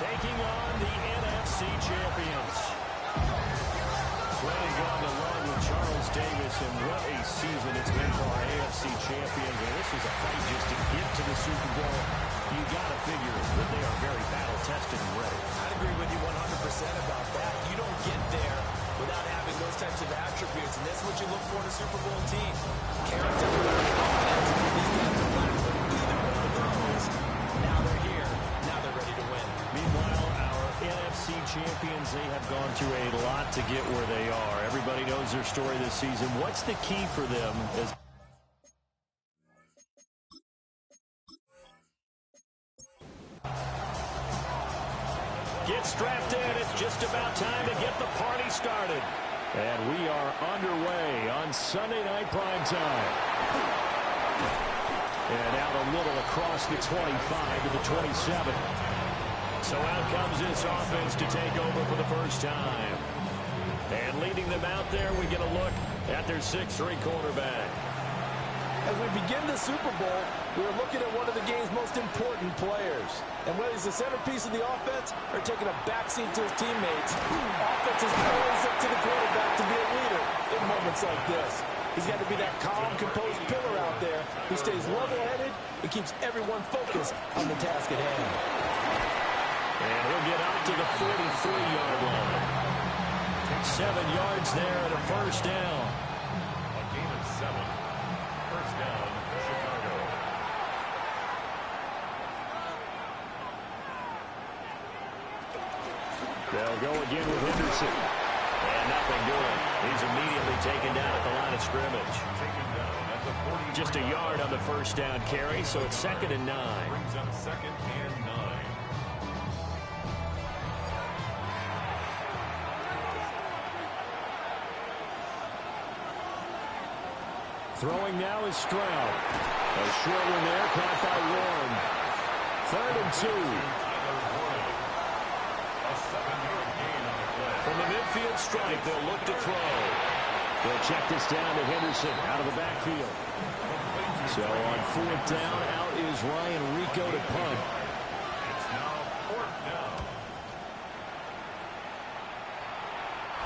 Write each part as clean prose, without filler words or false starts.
taking on the NFC champions. Playing on along with Charles Davis, and what a season it's been for our AFC champions. And this was a fight just to get to the Super Bowl. You got to figure that they are very battle-tested and ready. I'd agree with you 100% about that. You don't get there without having those types of attributes, and that's what you look for in a Super Bowl team. Character, confidence. These guys are lacking either one of those. Now they're here. Now they're ready to win. Meanwhile, our NFC champions, they have gone through a lot to get where they are. Everybody knows their story this season. What's the key for them as get strapped in? It's just about time to get the party started. And we are underway on Sunday Night Primetime. And out a little across the 25 to the 27. So out comes this offense to take over for the first time. And leading them out there, we get a look at their 6'3" quarterback. As we begin the Super Bowl, we're looking at one of the game's most important players. And whether he's the centerpiece of the offense or taking a backseat to his teammates, offense is always up to the quarterback to be a leader in moments like this. He's got to be that calm, composed pillar out there who stays level-headed and keeps everyone focused on the task at hand. And he'll get out to the 43-yard line. 7 yards there and a first down. A gain of 7. First down, Chicago. They'll go again with Henderson. And nothing doing. He's immediately taken down at the line of scrimmage. Taken down at the 40. Just a yard on the first down carry, so it's 2nd and 9. Brings up 2nd and 9. Throwing now is Stroud. A short one there, caught by Warren. 3rd and 2. A 7-yard gain on the play. From the midfield strike, they'll look to throw. They'll check this down to Henderson out of the backfield. So on 4th down, out is Ryan Rico to punt. It's now 4th down.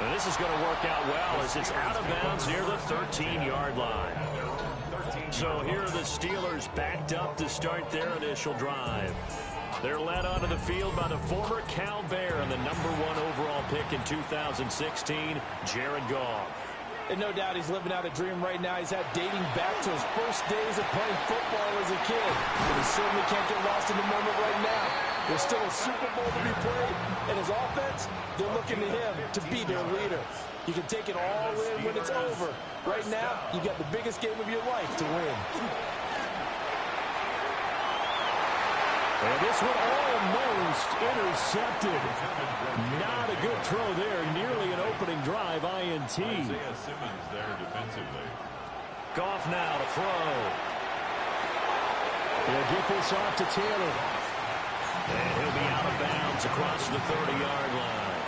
And this is going to work out well as it's out of bounds near the 13-yard line. So here are the Steelers backed up to start their initial drive. They're led onto the field by the former Cal Bear and the #1 overall pick in 2016, Jared Goff. And no doubt he's living out a dream right now. He's had dating back to his first days of playing football as a kid. But he certainly can't get lost in the moment right now. There's still a Super Bowl to be played, and his offense, they're looking to him to be their leader. You can take it all in when it's over. Right now, you got the biggest game of your life to win. And this one almost intercepted. Not a good throw there. Nearly an opening drive INT. Isaiah Simmons there defensively. Goff now to throw. He'll get this off to Taylor. And he'll be out of bounds across the 30-yard line.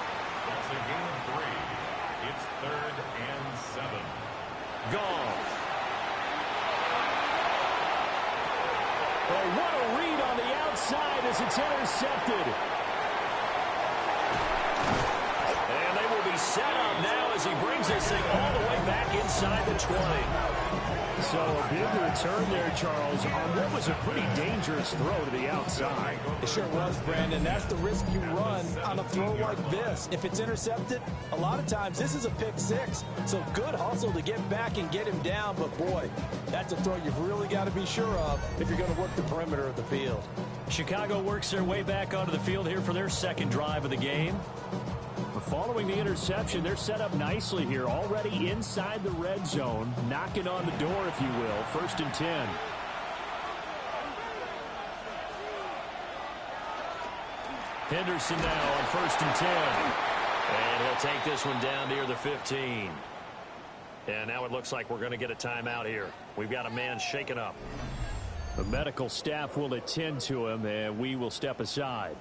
That's a gain of 3. It's 3rd and 7. Goff. Oh, what a read on the outside as it's intercepted. And they will be set up now as he brings this thing all the way back inside the 20. So a big return there, Charles, on what was a pretty dangerous throw to the outside. It sure was, Brandon. That's the risk you run on a throw like this. If it's intercepted, a lot of times this is a pick 6. So good hustle to get back and get him down. But, boy, that's a throw you've really got to be sure of if you're going to work the perimeter of the field. Chicago works their way back onto the field here for their second drive of the game. Following the interception, they're set up nicely here, already inside the red zone, knocking on the door, if you will. 1st and 10. Henderson now on 1st and 10. And he'll take this one down near the 15. And now it looks like we're going to get a timeout here. We've got a man shaken up. The medical staff will attend to him, and we will step aside.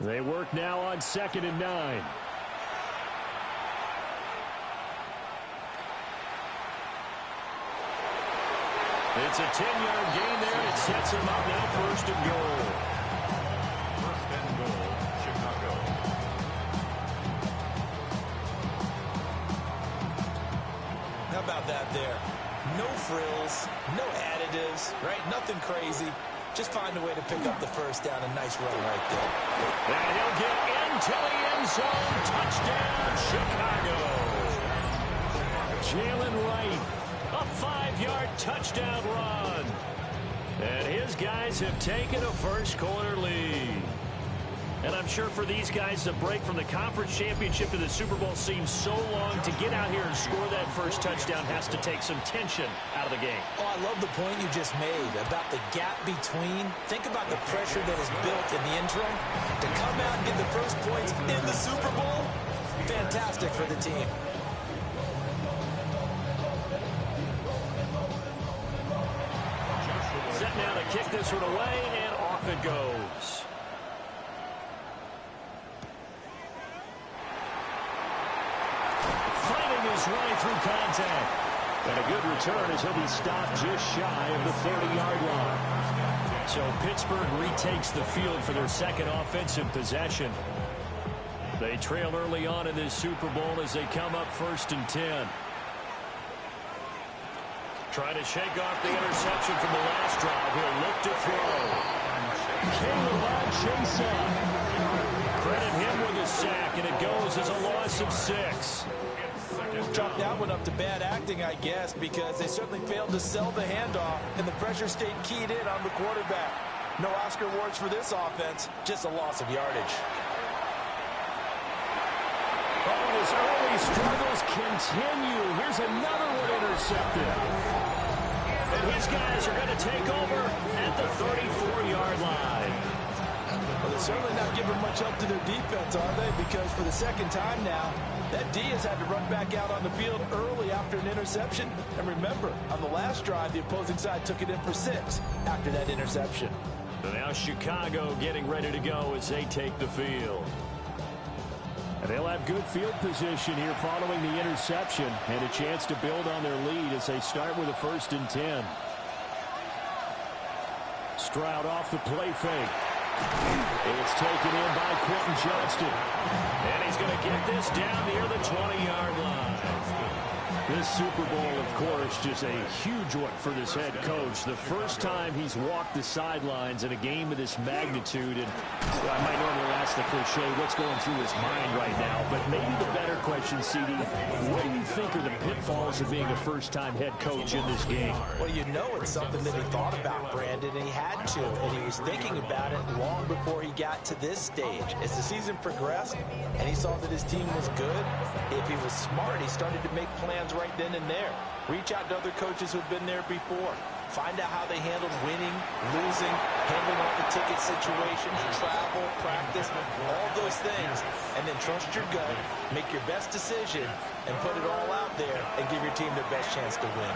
They work now on 2nd and 9. It's a 10-yard gain there, and it sets him up now 1st and goal. have that there. No frills, no additives, right? Nothing crazy. Just find a way to pick up the first down. A nice run right there. And he'll get into the end zone. Touchdown, Chicago. Jalen Wright, a 5-yard touchdown run. And his guys have taken a first-quarter lead. And I'm sure for these guys, the break from the conference championship to the Super Bowl seems so long. To get out here and score that first touchdown has to take some tension out of the game. Oh, I love the point you just made about the gap between. Think about the pressure that is built in the interim. To come out and get the first points in the Super Bowl, fantastic for the team. Set now to kick this one away, and off it goes. Fighting his way through contact. And a good return as he'll be stopped just shy of the 30-yard line. So Pittsburgh retakes the field for their second offensive possession. They trail early on in this Super Bowl as they come up 1st and 10. Trying to shake off the interception from the last drive. He'll look to throw. Caleb chase up. Credit him with a sack, and it goes as a loss of 6. Chalk that one up to bad acting, I guess, because they certainly failed to sell the handoff, and the pressure stayed keyed in on the quarterback. No Oscar awards for this offense, just a loss of yardage. Oh, and his early struggles continue. Here's another one intercepted. And his guys are going to take over at the 34-yard line. Well, they're certainly not giving much help to their defense, are they? Because for the second time now, that D has had to run back out on the field early after an interception. And remember, on the last drive, the opposing side took it in for 6 after that interception. So now Chicago getting ready to go as they take the field. And they'll have good field position here following the interception and a chance to build on their lead as they start with a 1st and 10. Stroud off the play fake. It's taken in by Quentin Johnston. And he's going to get this down near the 20-yard line. This Super Bowl, of course, just a huge one for this head coach. The first time he's walked the sidelines in a game of this magnitude. And I might normally ask the cliche, what's going through his mind right now? But maybe the better question, CD, what do you think are the pitfalls of being a first-time head coach in this game? Well, you know it's something that he thought about, Brandon, and he had to. And he was thinking about it long before he got to this stage. As the season progressed and he saw that his team was good, if he was smart, he started to make plans right then and there. Reach out to other coaches who've been there before. Find out how they handled winning, losing, handling all the ticket situations, travel, practice, all those things. And then trust your gut, make your best decision, and put it all out there and give your team their best chance to win.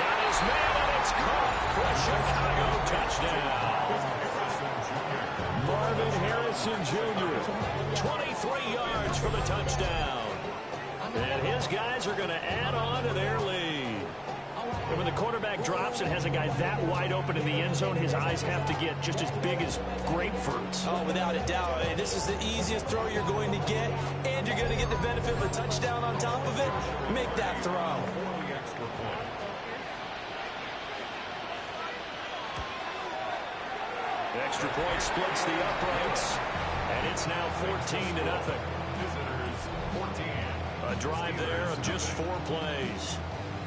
Got his man, and it's caught for a Chicago touchdown. Marvin Harrison Jr., 23 yards for the touchdown. And his guys are going to add on to their lead. And when the quarterback drops and has a guy that wide open in the end zone, his eyes have to get just as big as grapefruits. Oh, without a doubt. I mean, this is the easiest throw you're going to get, and you're going to get the benefit of a touchdown on top of it. Make that throw. The extra point splits the uprights, and it's now 14-0. Visitors 14. A drive there of just 4 plays.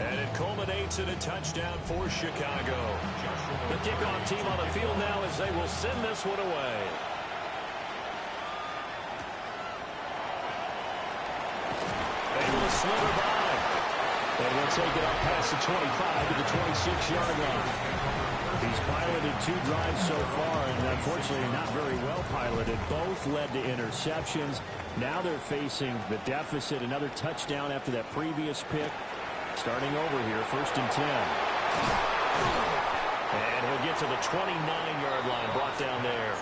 And it culminates in a touchdown for Chicago. The kickoff team on the field now as they will send this one away. Able to slither by. And we'll take it up past the 25 to the 26-yard line. He's piloted 2 drives so far, and unfortunately not very well piloted. Both led to interceptions. Now they're facing the deficit. Another touchdown after that previous pick. Starting over here, 1st and 10. And he'll get to the 29-yard line, brought down there.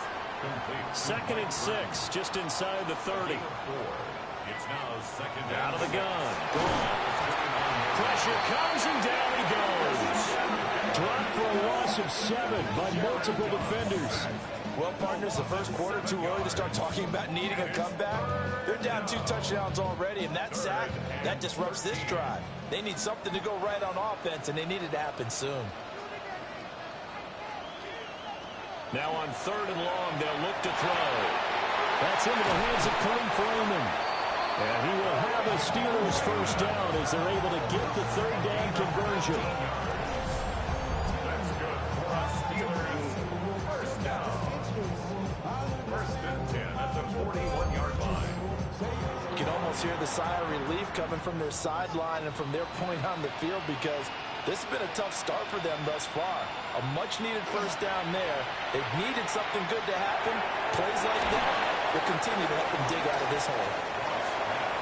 2nd and 6, just inside the 30. It's now 2nd and Out of the gun. Pressure comes, and down he goes. Dropped for a loss of 7 by multiple defenders. Well, partners, the first quarter, too early to start talking about needing a comeback. They're down 2 touchdowns already, and that sack, that disrupts this drive. They need something to go right on offense, and they need it to happen soon. Now on 3rd and long, they'll look to throw. That's into the hands of Khalif Raymond. And he will have a Steelers first down as they're able to get the 3rd down conversion. That's good for us Steelers. First down. First and 10 at the 41-yard line. You can almost hear the sigh of relief coming from their sideline and from their point on the field, because this has been a tough start for them thus far. A much-needed first down there. They've needed something good to happen. Plays like that will continue to help them dig out of this hole.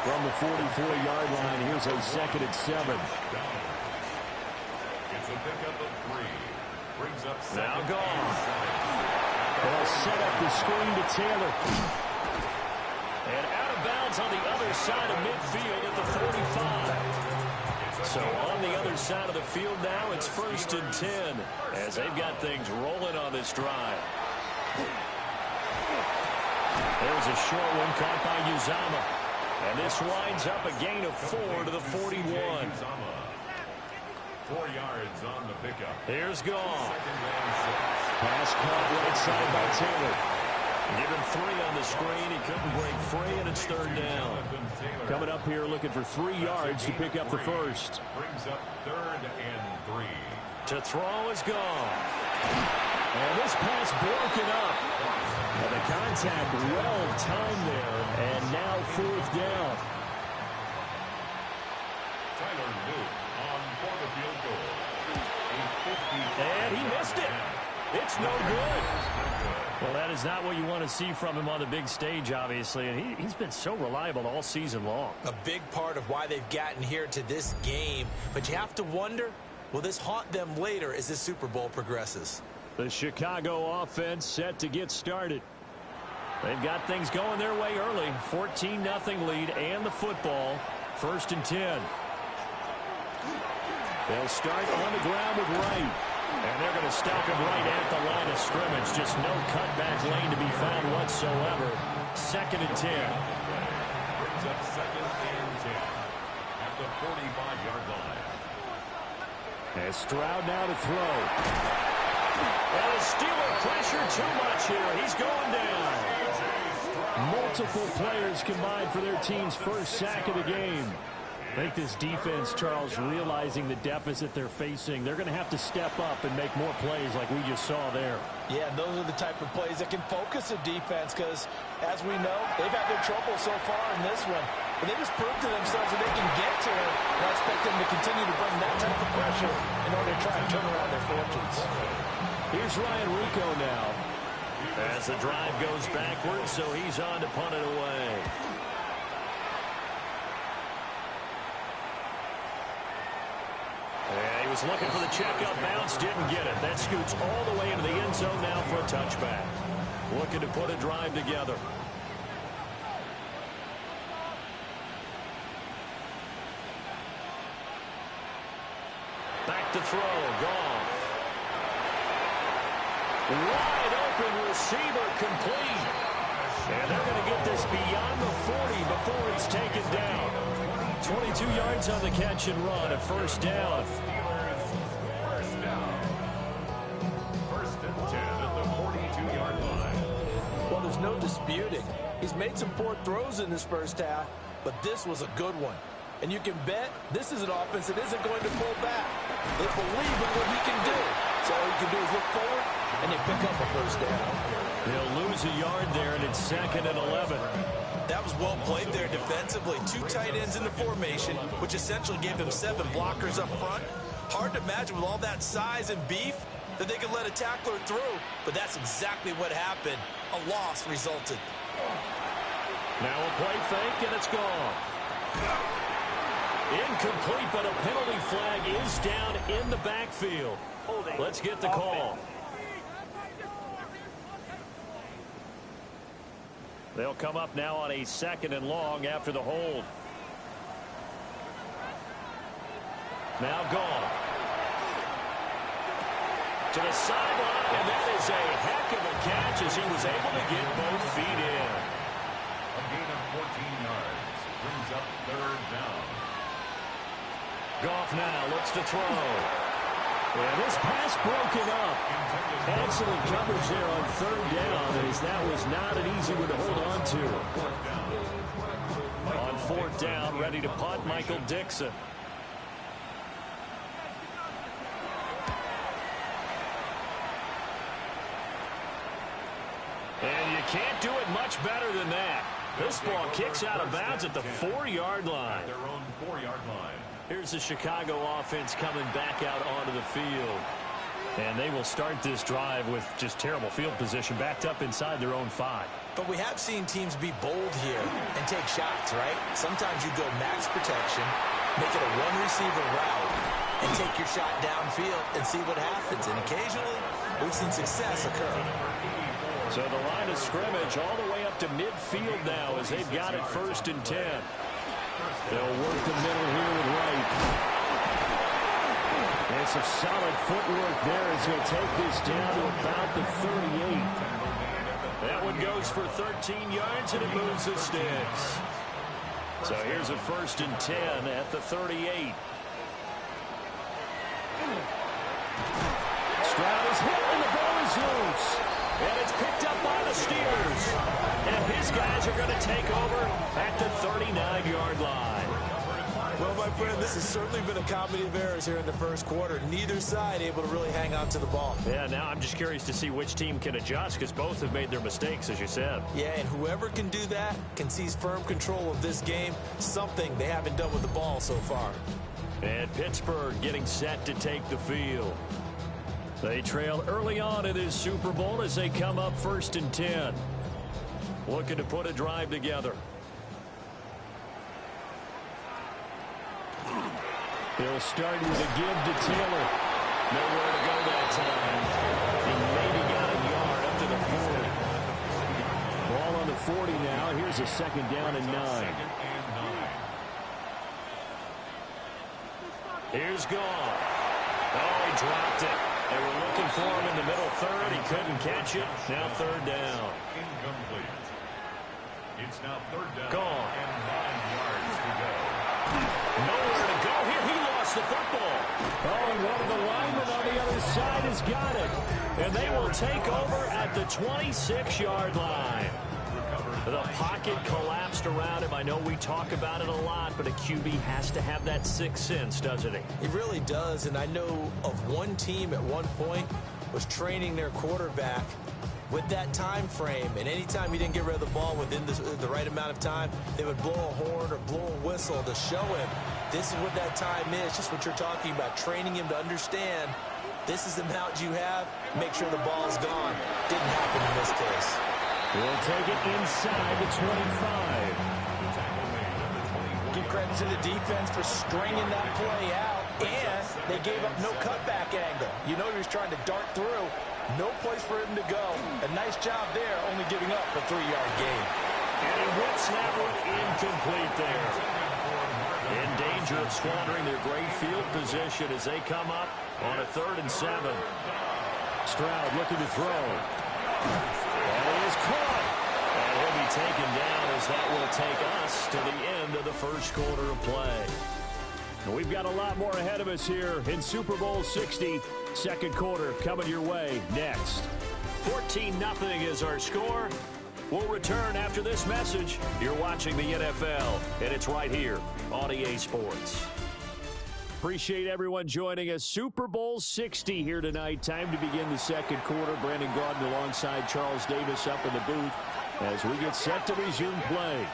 From the 44-yard line, here's a 2nd and 7. It's a pickup of 3. Brings up Now second gone. and 7. They'll set up the screen to Taylor. And out of bounds on the other side of midfield at the 45. So on the other side of the field now, it's 1st and 10 as they've got things rolling on this drive. There's a short one caught by Uzama. And this winds up a gain of 4 to the 41. 4 yards on the pickup. Here's Goff. 2nd and 6. Pass caught right side by Taylor. Given 3 on the screen. He couldn't break free, and it's 3rd down. Coming up here looking for 3 yards to pick up the first. Brings up 3rd and 3. To throw is Goff. And this pass broken up. And the contact well timed there. And now 4th down. Tyler Newt on for the field goal. And he missed it. It's no good. Well, that is not what you want to see from him on the big stage, obviously. And he's been so reliable all season long. A big part of why they've gotten here to this game. But you have to wonder, will this haunt them later as this Super Bowl progresses? The Chicago offense set to get started. They've got things going their way early. 14-0 lead and the football. 1st and 10. They'll start on the ground with Wright. And they're going to stop him right at the line of scrimmage. Just no cutback lane to be found whatsoever. 2nd and 10. Brings up 2nd and 10 at the 45-yard line. And Stroud now to throw. And the Steeler pressure too much here. He's going down. Multiple players combined for their team's first sack of the game. I think this defense, Charles, realizing the deficit they're facing, they're going to have to step up and make more plays like we just saw there. Yeah, those are the type of plays that can focus a defense because, as we know, they've had their trouble so far in this one. But they just proved to themselves that they can get to it. And I expect them to continue to bring that type of pressure in order to try and turn around their fortunes. Here's Ryan Rico now. As the drive goes backwards, so he's on to punt it away. And he was looking for the checkup bounce, didn't get it. That scoots all the way into the end zone now for a touchback. Looking to put a drive together. Back to throw, Goff. Wide open receiver, complete. And they're going to get this beyond the 40 before it's taken down. 22 yards on the catch and run, a 1st down. First down. 1st and 10 at the 42-yard line. Well, there's no disputing. He's made some poor throws in this first half, but this was a good one. And you can bet this is an offense that isn't going to pull back. They believe in what he can do. So all you can do is look forward, and they pick up a 1st down. They'll lose a yard there, and it's 2nd and 11. That was well played there defensively. 2 tight ends in the formation, which essentially gave them 7 blockers up front. Hard to imagine with all that size and beef that they could let a tackler through, but that's exactly what happened. A loss resulted. Now a play fake, and it's gone. Incomplete, but a penalty flag is down in the backfield. Let's get the call. They'll come up now on a 2nd and long after the hold. Now Goff. To the sideline, and that is a heck of a catch as he was able to get both feet in. A gain of 14 yards brings up third down. Goff now looks to throw. And this pass broken up. Excellent coverage there on third down, as that was not an easy one to hold on to. On fourth down, ready to punt, Michael Dixon. And you can't do it much better than that. This ball kicks out of bounds at the 4-yard line. Their own 4-yard line. Here's the Chicago offense coming back out onto the field. And they will start this drive with just terrible field position, backed up inside their own 5. But we have seen teams be bold here and take shots, right? Sometimes you go max protection, make it a one-receiver route, and take your shot downfield and see what happens. And occasionally, we've seen success occur. So the line of scrimmage all the way up to midfield now as they've got it 1st and 10. They'll work the middle here with Wright. And some solid footwork there as he'll take this down to about the 38. That one goes for 13 yards, and it moves the sticks. So here's a 1st and 10 at the 38. Stroud is hit, and the ball is loose. And it's picked up by the Steelers. And his guys are going to take over at the 39-yard line. Well, my friend, this has certainly been a comedy of errors here in the first quarter. Neither side able to really hang on to the ball. Yeah, now I'm just curious to see which team can adjust, because both have made their mistakes, as you said. Yeah, and whoever can do that can seize firm control of this game, something they haven't done with the ball so far. And Pittsburgh getting set to take the field. They trail early on in this Super Bowl as they come up 1st and 10. Looking to put a drive together. He'll start with a give to Taylor. Nowhere to go that time. He maybe got a yard up to the 40. Ball on the 40 now. Here's a 2nd down and 9. Here's Goff. Oh, he dropped it. They were looking for him in the middle third. He couldn't catch it. Now 3rd down. Incomplete. It's now 3rd down. Gone. And 9 yards to go. Nowhere to go here. He lost the football. Oh, and one of the linemen on the other side has got it. And they will take over at the 26-yard line. The pocket collapsed around him. I know we talk about it a lot, but a QB has to have that 6th sense, doesn't he? It really does, and I know of one team at one point was training their quarterback with that time frame, and anytime he didn't get rid of the ball within the right amount of time, they would blow a horn or blow a whistle to show him this is what that time is, just what you're talking about, training him to understand this is the amount you have, make sure the ball's gone. Didn't happen in this case. We'll take it inside the 25. Give credit to the defense for stringing that play out, and they gave up no cutback angle. You know he was trying to dart through. No place for him to go. A nice job there, only giving up a 3-yard gain. And he whips that one incomplete there. In danger of squandering their great field position as they come up on a 3rd and 7. Stroud looking to throw. And he is caught. And he'll be taken down as that will take us to the end of the first quarter of play. And we've got a lot more ahead of us here in Super Bowl 60. Second quarter coming your way next. 14-0 is our score. We'll return after this message. You're watching the NFL, and it's right here on EA Sports. Appreciate everyone joining us. Super Bowl 60 here tonight. Time to begin the second quarter. Brandon Gaudin alongside Charles Davis up in the booth as we get set to resume play.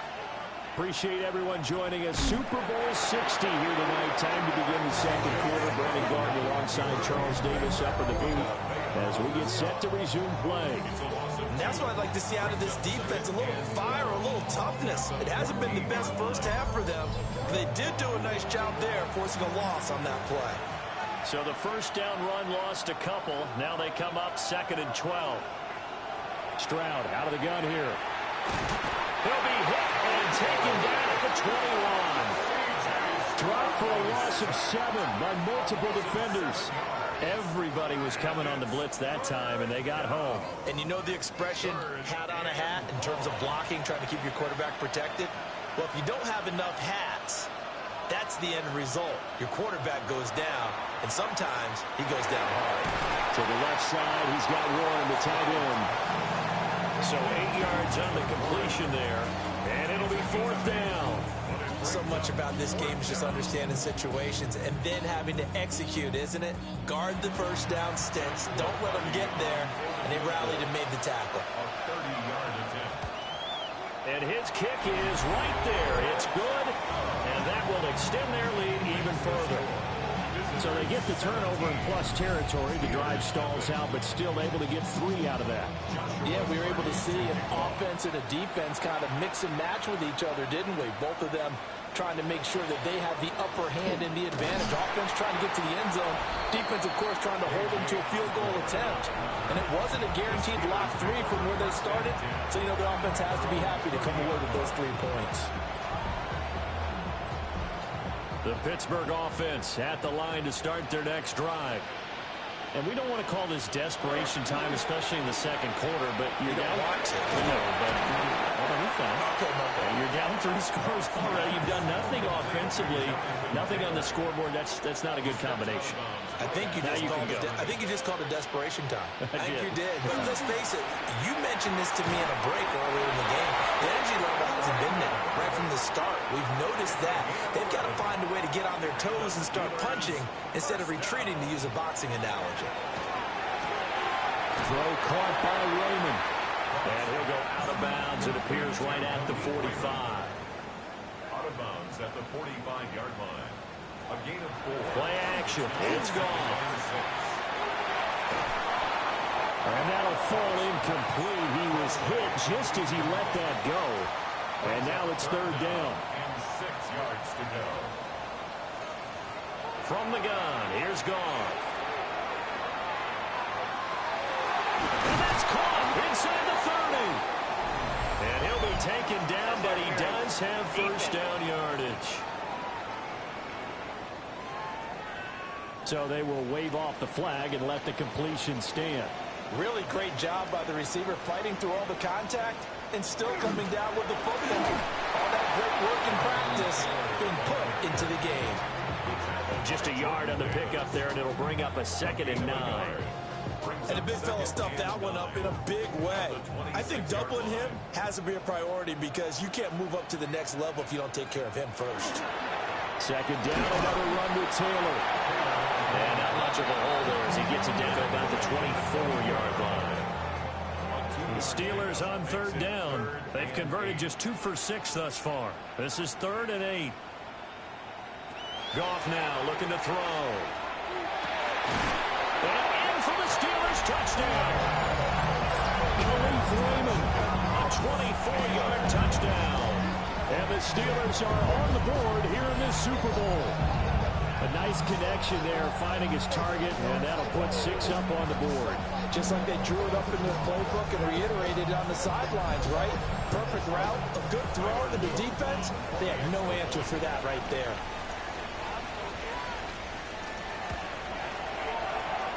Appreciate everyone joining us. Super Bowl 60 here tonight. Time to begin the second quarter. Brandon Gaudin alongside Charles Davis up in the booth as we get set to resume play. And that's what I'd like to see out of this defense. A little fire, a little toughness. It hasn't been the best first half for them. They did do a nice job there, forcing a loss on that play. So the first down run lost a couple. Now they come up 2nd and 12. Stroud out of the gun here. He'll be hit and taken down at the 21. Dropped for a loss of 7 by multiple defenders. Everybody was coming on the blitz that time, and they got home. And you know the expression, hat on a hat, in terms of blocking, trying to keep your quarterback protected? Well, if you don't have enough hats, that's the end result. Your quarterback goes down, and sometimes he goes down hard. To the left side, he's got Warren, the tight end. So 8 yards on the completion there, and it'll be 4th down. So much about this game is just understanding situations and then having to execute, isn't it? Guard the first down stints. Don't let them get there. And they rallied and made the tackle. And his kick is right there. It's good, and that will extend their lead even further. So they get the turnover in plus territory. The drive stalls out, but still able to get 3 out of that. Yeah, we were able to see an offense and a defense kind of mix and match with each other, didn't we? Both of them trying to make sure that they have the upper hand and the advantage. Offense trying to get to the end zone. Defense, of course, trying to hold them to a field goal attempt. And it wasn't a guaranteed lock 3 from where they started. So, you know, the offense has to be happy to come away with those 3 points. The Pittsburgh offense at the line to start their next drive. And we don't want to call this desperation time, especially in the second quarter, but you're down. No, but you're down 3 scores already. You've done nothing offensively, nothing on the scoreboard. That's not a good combination. I think you just called it desperation time. I think you did. But let's face it, you mentioned this to me in a break earlier in the game. The energy level hasn't been there right from the start. We've noticed that. They've got to find a way to get on their toes and start punching instead of retreating, to use a boxing analogy. Throw caught by Raymond. And he'll go out of bounds. It appears right at the 45. Out of bounds at the 45-yard line. A gain of 4. Play action. It's gone. And that'll fall incomplete. He was hit just as he let that go. And now it's 3rd down. And 6 yards to go. From the gun, here's Goff. And that's caught inside the 30. And he'll be taken down, but he does have first down yardage. So they will wave off the flag and let the completion stand. Really great job by the receiver fighting through all the contact and still coming down with the football. All that great work in practice being put into the game. Just a yard on the pickup there, and it'll bring up a 2nd and 9. And the big fella stuffed that one up in a big way. I think doubling him has to be a priority because you can't move up to the next level if you don't take care of him first. 2nd down, another run with Taylor. And not much of a hole there as he gets it down to about the 24-yard line. The Steelers on 3rd down. They've converted just 2 for 6 thus far. This is 3rd and 8. Goff now looking to throw. And in for the Steelers, touchdown. Khalif Raymond, a 24-yard touchdown. And the Steelers are on the board here in this Super Bowl. A nice connection there, finding his target, and that'll put 6 up on the board. Just like they drew it up in their playbook and reiterated it on the sidelines, right? Perfect route, a good throw to the defense. They had no answer for that right there.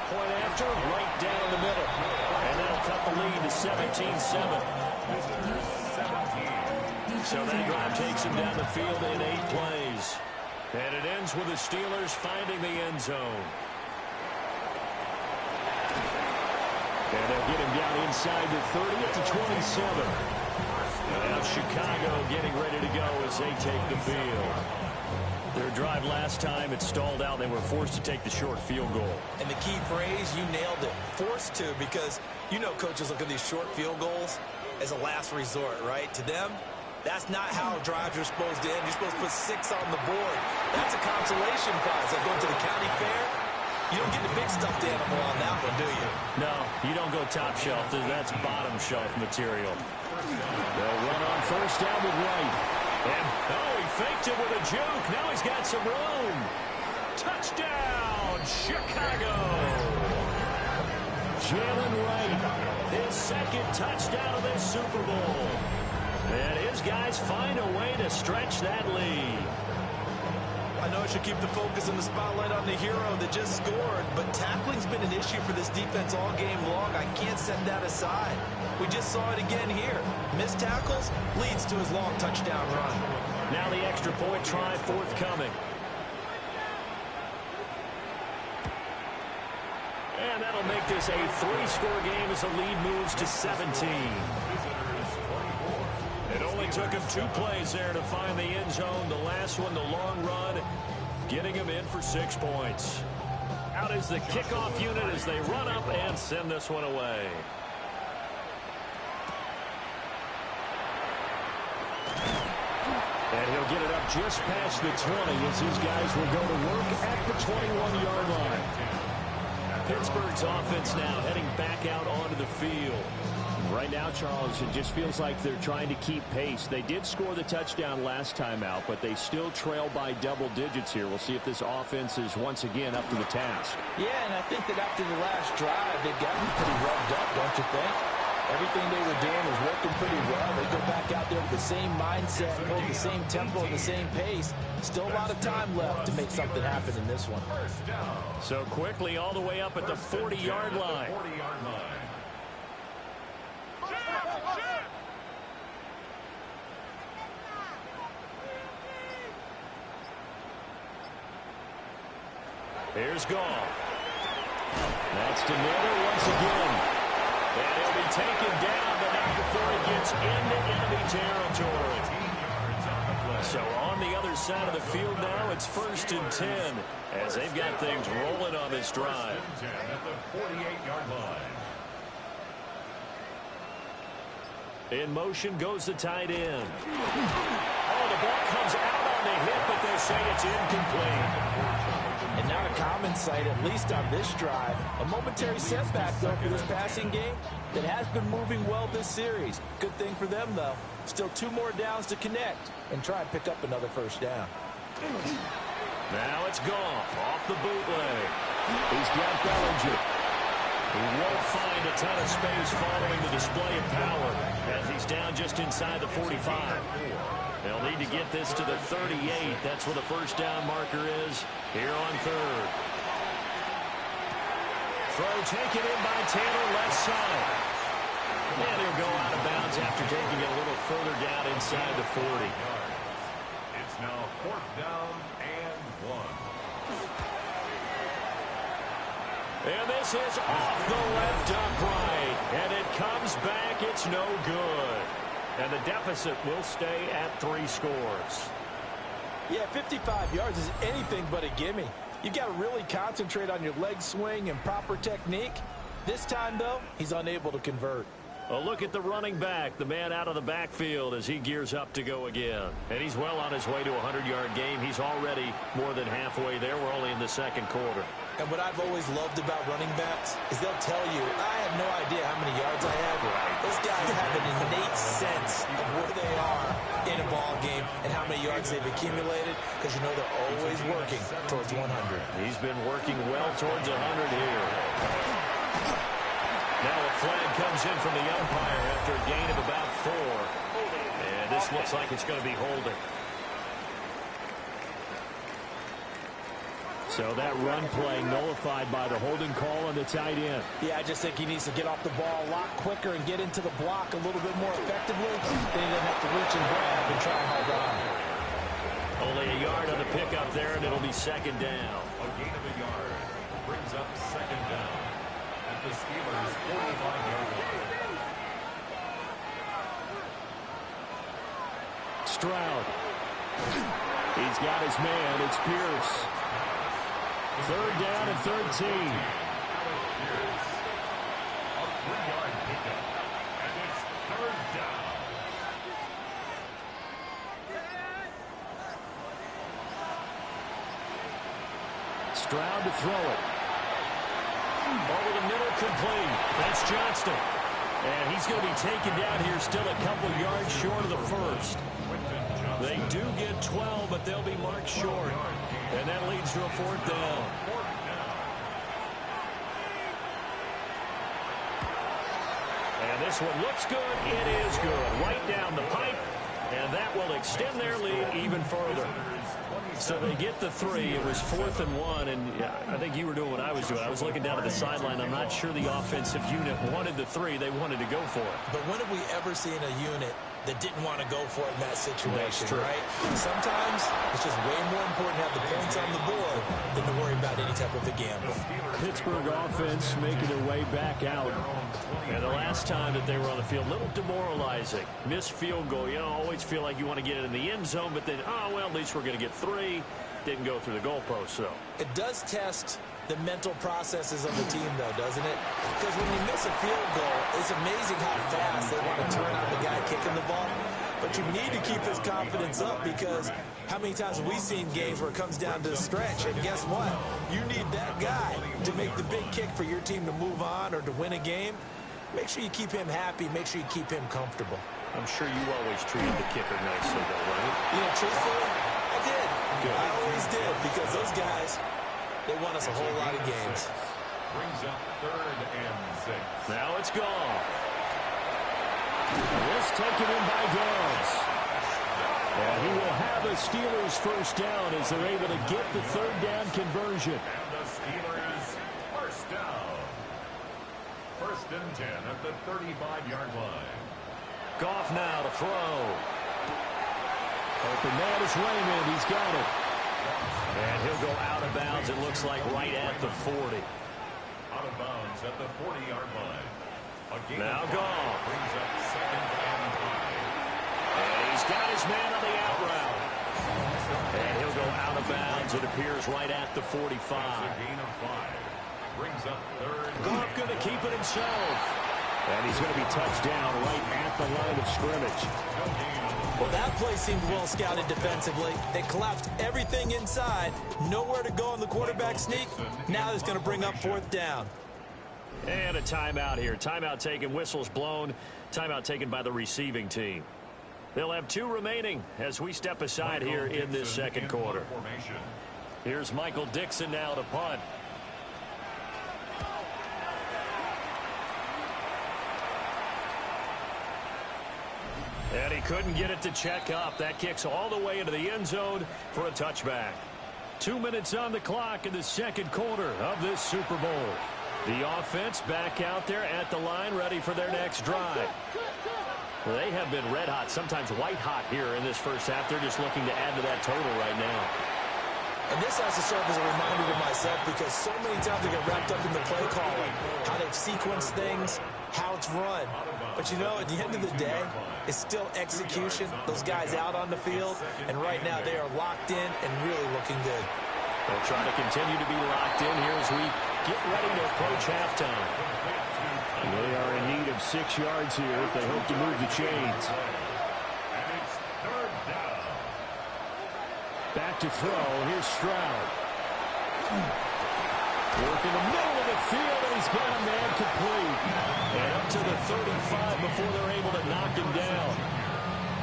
Point after, right down the middle. And that'll cut the lead to 17-7. So that drive takes him down the field in 8 plays. And it ends with the Steelers finding the end zone. And they'll get him down inside the 30 at the 27. Now Chicago getting ready to go as they take the field. Their drive last time, it stalled out. They were forced to take the short field goal. And the key phrase, you nailed it, forced to, because you know coaches look at these short field goals as a last resort, right? To them, that's not how drives are supposed to end. You're supposed to put 6 on the board. That's a consolation prize. Like going to the county fair, you don't get the big stuffed animal on that one, do you? No, you don't go top shelf. That's bottom shelf material. They'll run on 1st down with Wright. And, he faked it with a juke. Now he's got some room. Touchdown, Chicago. Jalen Wright, his 2nd touchdown of this Super Bowl. And his guys find a way to stretch that lead. I I know I should keep the focus and the spotlight on the hero that just scored, but tackling's been an issue for this defense all game long. I can't set that aside. We just saw it again here. Missed tackles leads to his long touchdown run. Now the extra point try forthcoming. And that'll make this a 3-score game as the lead moves to 17. It only took him 2 plays there to find the end zone. The last one, the long run, getting him in for 6 points. Out is the kickoff unit as they run up and send this one away. And he'll get it up just past the 20 as these guys will go to work at the 21-yard line. Pittsburgh's offense now heading back out onto the field. Right now, Charles, it just feels like they're trying to keep pace. They did score the touchdown last time out, but they still trail by double digits here. We'll see if this offense is once again up to the task. Yeah, and I think that after the last drive, they've gotten pretty revved up, don't you think? Everything they were doing was working pretty well. They go back out there with the same mindset, go the same tempo, and the same pace. Still a lot of time left to make something happen in this one. So quickly all the way up at the 40-yard line. Here's Goff. That's to Miller once again. And he'll be taken down, but not before he gets into enemy territory. So on the other side of the field now, it's 1st and 10 as they've got things rolling on this drive. At the 48-yard line. In motion goes the tight end. Oh, the ball comes out on the hit, but they say it's incomplete. And not a common sight, at least on this drive. A momentary setback, though, for this passing game that has been moving well this series. Good thing for them, though. Still 2 more downs to connect and try and pick up another 1st down. Now it's Goff off the bootleg. He's got Bellinger. He won't find a ton of space following the display of power as he's down just inside the 45. They'll need to get this to the 38. That's where the 1st down marker is here on 3rd. Throw taken in by Taylor, left side. And he'll go out of bounds after taking it a little further down inside the 40. It's now 4th down and 1. And this is off the left upright. And it comes back. It's no good. And the deficit will stay at 3 scores. Yeah, 55 yards is anything but a gimme. You've got to really concentrate on your leg swing and proper technique. This time, though, he's unable to convert. A look at the running back, the man out of the backfield as he gears up to go again. And he's well on his way to a 100-yard game. He's already more than halfway there. We're only in the 2nd quarter. And what I've always loved about running backs is they'll tell you, I have no idea how many yards I have. Those guys have an innate sense of where they are in a ball game and how many yards they've accumulated because you know they're always working towards 100. He's been working well towards 100 here. Now a flag comes in from the umpire after a gain of about 4. And this looks like it's going to be holding. So that run play nullified by the holding call on the tight end. Yeah, I just think he needs to get off the ball a lot quicker and get into the block a little bit more effectively. Then he doesn't have to reach and grab and try and hold on. Only a yard on the pickup there, and it'll be 2nd down. A gain of a yard brings up 2nd down at the Steelers' 45-yard line. Stroud. He's got his man. It's Pierce. 3rd down and 13. A 3-yard pickup, and it's 3rd down. Stroud to throw it. Over the middle, complete. That's Johnston. And he's going to be taken down here still a couple yards short of the 1st. They do get 12, but they'll be marked short. And that leads to a 4th down. And this one looks good. It is good. Right down the pipe. And that will extend their lead even further. So they get the 3. It was 4th and 1, and I think you were doing what I was doing. I was looking down at the sideline. I'm not sure the offensive unit wanted the 3. They wanted to go for it. But when have we ever seen a unit that didn't want to go for it in that situation, true. right? Sometimes it's just way more important to have the points on the board than to worry about any type of a gamble. Pittsburgh offense making their way back out. And the last time that they were on the field, a little demoralizing. Missed field goal. You know, always feel like you want to get it in the end zone, but then, oh, well, at least we're going to get 3. Didn't go through the goalpost, though. It does test the mental processes of the team, though, doesn't it? Because when you miss a field goal, it's amazing how fast they want to turn on the guy kicking the ball. But you need to keep his confidence up, because how many times have we seen games where it comes down to the stretch, and guess what? You need that guy to make the big kick for your team to move on or to win a game. Make sure you keep him happy. Make sure you keep him comfortable. I'm sure you always treated the kicker nicely, though, right? You know, truthfully, I did. Good. I always did, because those guys, they won us a whole lot of games. Brings up 3rd and 6. Now it's gone. This taken in by Dobbs. And he will have a Steelers first down as they're able to get the 3rd down conversion. And the Steelers first down. 1st and 10 at the 35-yard line. Goff now to throw. Open man is Raymond. He's got it. And he'll go out of bounds, it looks like, right at the 40. Out of bounds at the 40-yard line. Now Goff. Brings up 2nd and 5. And he's got his man on the out route. And he'll go out of bounds, it appears, right at the 45. That's a gain of 5. Brings up 3rd. Goff going to keep it himself. And he's going to be touched down right at the line of scrimmage. Well, that play seemed well scouted defensively. They collapsed everything inside. Nowhere to go on the quarterback sneak. Now it's going to bring up 4th down. And a timeout here. Timeout taken, whistles blown. Timeout taken by the receiving team. They'll have 2 remaining as we step aside here in this second quarter. Here's Michael Dixon now to punt. And he couldn't get it to check up. That kicks all the way into the end zone for a touchback. 2 minutes on the clock in the second quarter of this Super Bowl. The offense back out there at the line, ready for their next drive. Well, they have been red hot, sometimes white hot here in this first half. They're just looking to add to that total right now. And this has to serve as a reminder to myself, because so many times I get wrapped up in the play calling, how they've sequenced things, how it's run. But, you know, at the end of the day, it's still execution. Those guys out on the field, and right now they are locked in and really looking good. They'll try to continue to be locked in here as we get ready to approach halftime. They are in need of 6 yards here if they hope to move the chains. And it's 3rd down. Back to throw. Here's Stroud. Work in the middle of the field, and he's got a man complete. And up to the 35 before they're able to knock him down.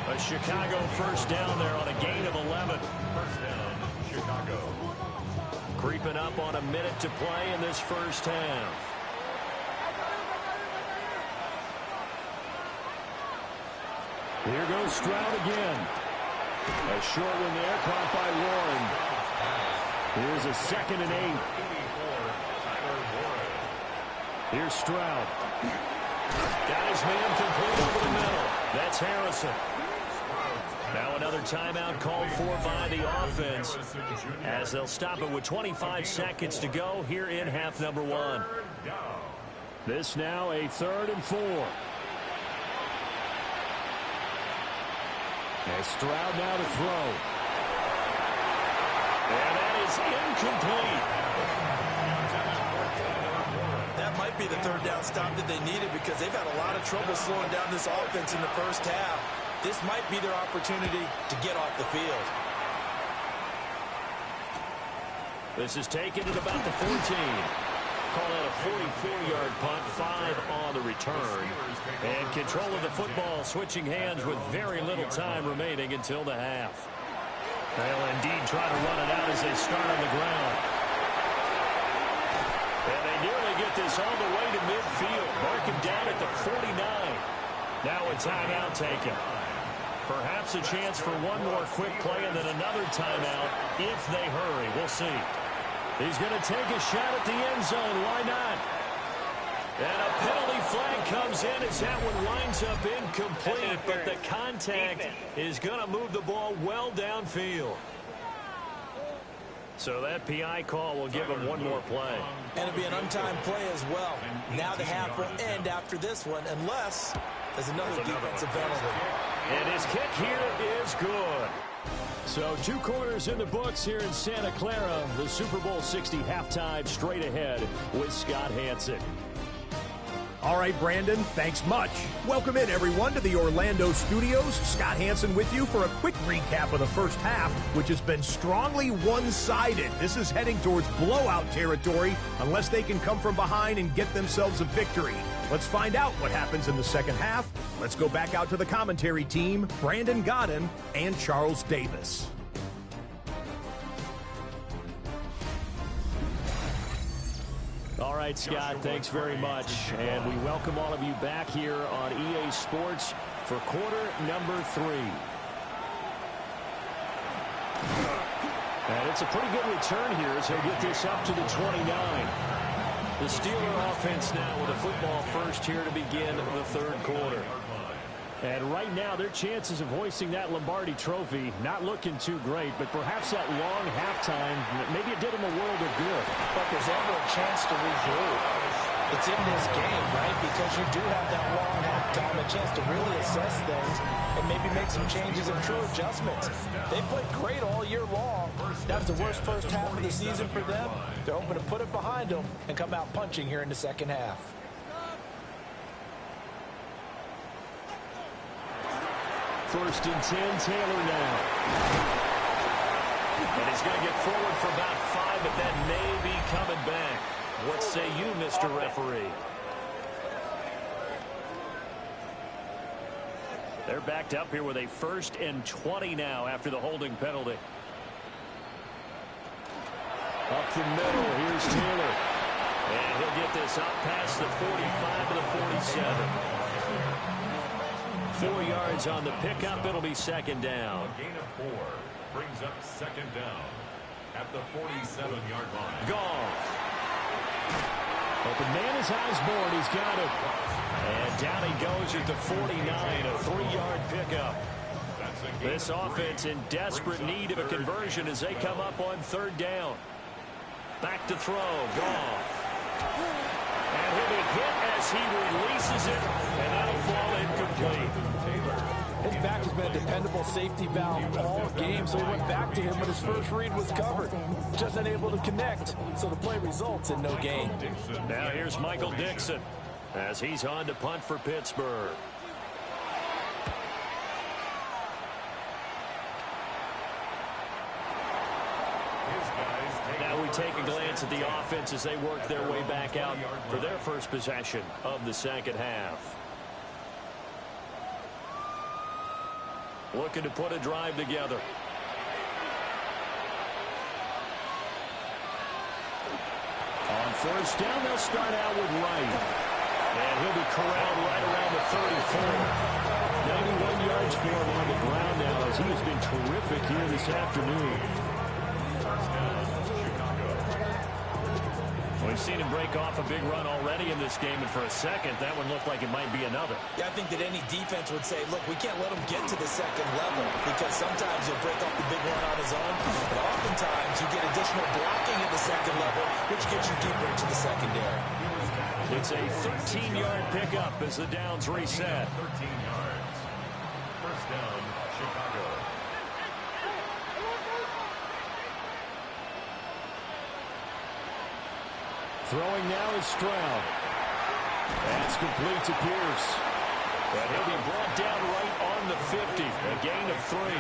A Chicago first down there on a gain of 11. First down, Chicago. Creeping up on a minute to play in this first half. Here goes Stroud again. A short one there, caught by Warren. Here's a 2nd and 8. Here's Stroud. Got his man complete over the middle. That's Harrison. Now another timeout called for by the offense as they'll stop it with 25 seconds to go here in half number 1. This now a 3rd and 4. And Stroud now to throw. And that is incomplete. That might be the 3rd down stop that they needed, because they've had a lot of trouble slowing down this offense in the first half. This might be their opportunity to get off the field. This is taken at about the 14. Call that a 44-yard punt, 5 on the return. And control of the football switching hands with very little time remaining until the half. They'll indeed try to run it out as they start on the ground. And they nearly get this all the way to midfield. Mark him down at the 49. Now a timeout taken. Perhaps a chance for one more quick play and then another timeout if they hurry. We'll see. He's going to take a shot at the end zone. Why not? And a penalty flag comes in as that one winds up incomplete, but the contact is going to move the ball well downfield. So that PI call will give him one more play. And it'll be an untimed play as well. Now the half will end after this one, unless there's another defensive penalty. And his kick here is good. So 2 quarters in the books here in Santa Clara. The Super Bowl 60 halftime straight ahead with Scott Hanson. All right, Brandon, thanks much. Welcome in, everyone, to the Orlando studios. Scott Hanson with you for a quick recap of the first half, which has been strongly one-sided. This is heading towards blowout territory unless they can come from behind and get themselves a victory. Let's find out what happens in the second half. Let's go back out to the commentary team, Brandon Godden and Charles Davis. All right, Scott, thanks very much. And we welcome all of you back here on EA Sports for quarter number 3. And it's a pretty good return here as they get this up to the 29. The Steeler offense now with a football first here to begin the third quarter. And right now, their chances of hoisting that Lombardi trophy not looking too great, but perhaps that long halftime, maybe it did them a world of good. But there's ever a chance to regroup. It's in this game, right? Because you do have that long halftime, a chance to really assess things and maybe make some changes and true adjustments. They played great all year long. That was the worst first half of the season for them. They're hoping to put it behind them and come out punching here in the second half. First and 10, Taylor now. And he's going to get forward for about 5, but that may be coming back. What say you, Mr. Referee? They're backed up here with a first and 20 now after the holding penalty. Up the middle, here's Taylor. And he'll get this up past the 45 to the 47. 4 yards on the pickup. It'll be second down. A gain of 4 brings up second down at the 47-yard line. Goff. Open man is Osborne. He's got it. And down he goes at the 49, a 3-yard pickup. This offense in desperate need of a conversion as they come up on third down. Back to throw. Goff. And he'll be hit as he releases it, and that'll fall incomplete. His back has been a dependable safety valve all game, so he went back to him, but his first read was covered. Just unable to connect, so the play results in no gain. Now here's Michael Dixon as he's on to punt for Pittsburgh. Now we take a glance at the offense as they work their way back out for their first possession of the second half. Looking to put a drive together. On first down, they'll start out with Wright. And he'll be corralled right around the 34. 91 yards for him on the ground now as he has been terrific here this afternoon. We've seen him break off a big run already in this game, and for a second, that one looked like it might be another. Yeah, I think that any defense would say, look, we can't let him get to the second level because sometimes he'll break off the big run on his own, but oftentimes you get additional blocking at the second level, which gets you deeper into the secondary. It's a 13-yard pickup as the downs reset. 13 yards. First down, Chicago. Throwing now is Stroud. That's complete to Pierce. And he'll be brought down right on the 50. A gain of 3. 4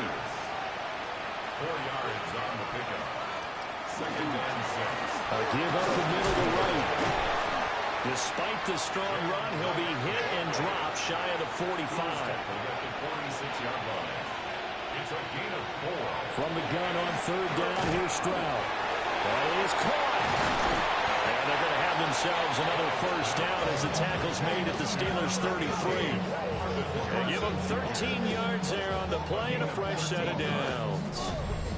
yards on the pickup. Second and 6. A give up the middle to Wright. Despite the strong run, he'll be hit and dropped shy of the 45. At the 46-yard line. It's a gain of 4. From the gun on third down, here's Stroud. That is caught. And they're going to have themselves another first down as the tackle's made at the Steelers' 33. They give them 13 yards there on the play and a fresh set of downs.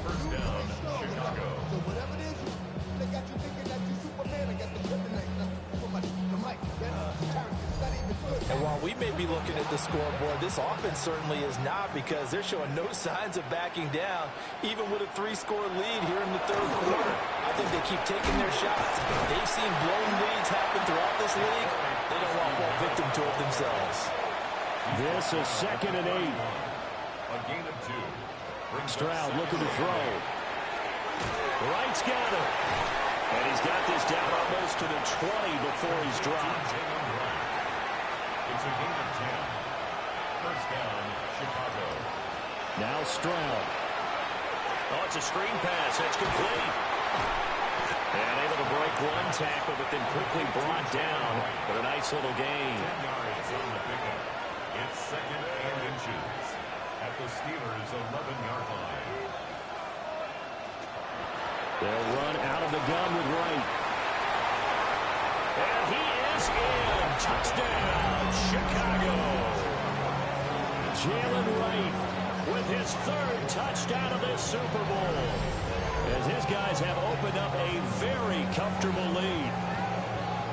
First down, Chicago. And while we may be looking at the scoreboard, this offense certainly is not, because they're showing no signs of backing down, even with a 3-score lead here in the third quarter. I think they keep taking their shots. They've seen blown leads happen throughout this league. They don't want to fall victim to it themselves. This is 2nd and 8. A gain of 2. Stroud looking to throw. Wright's got it. And he's got this down almost to the 20 before he's dropped. It's a gain of 10. First down, Chicago. Now Stroud. Oh, it's a screen pass. That's complete. And able to break one tackle, but then quickly brought down with a nice little gain. 10 yards on the pickup. It's 2nd and inches at the Steelers' 11-yard line. They'll run out of the gun with Wright. And he is in. Touchdown, Chicago. Jalen Wright With his 3rd touchdown of this Super Bowl, as his guys have opened up a very comfortable lead.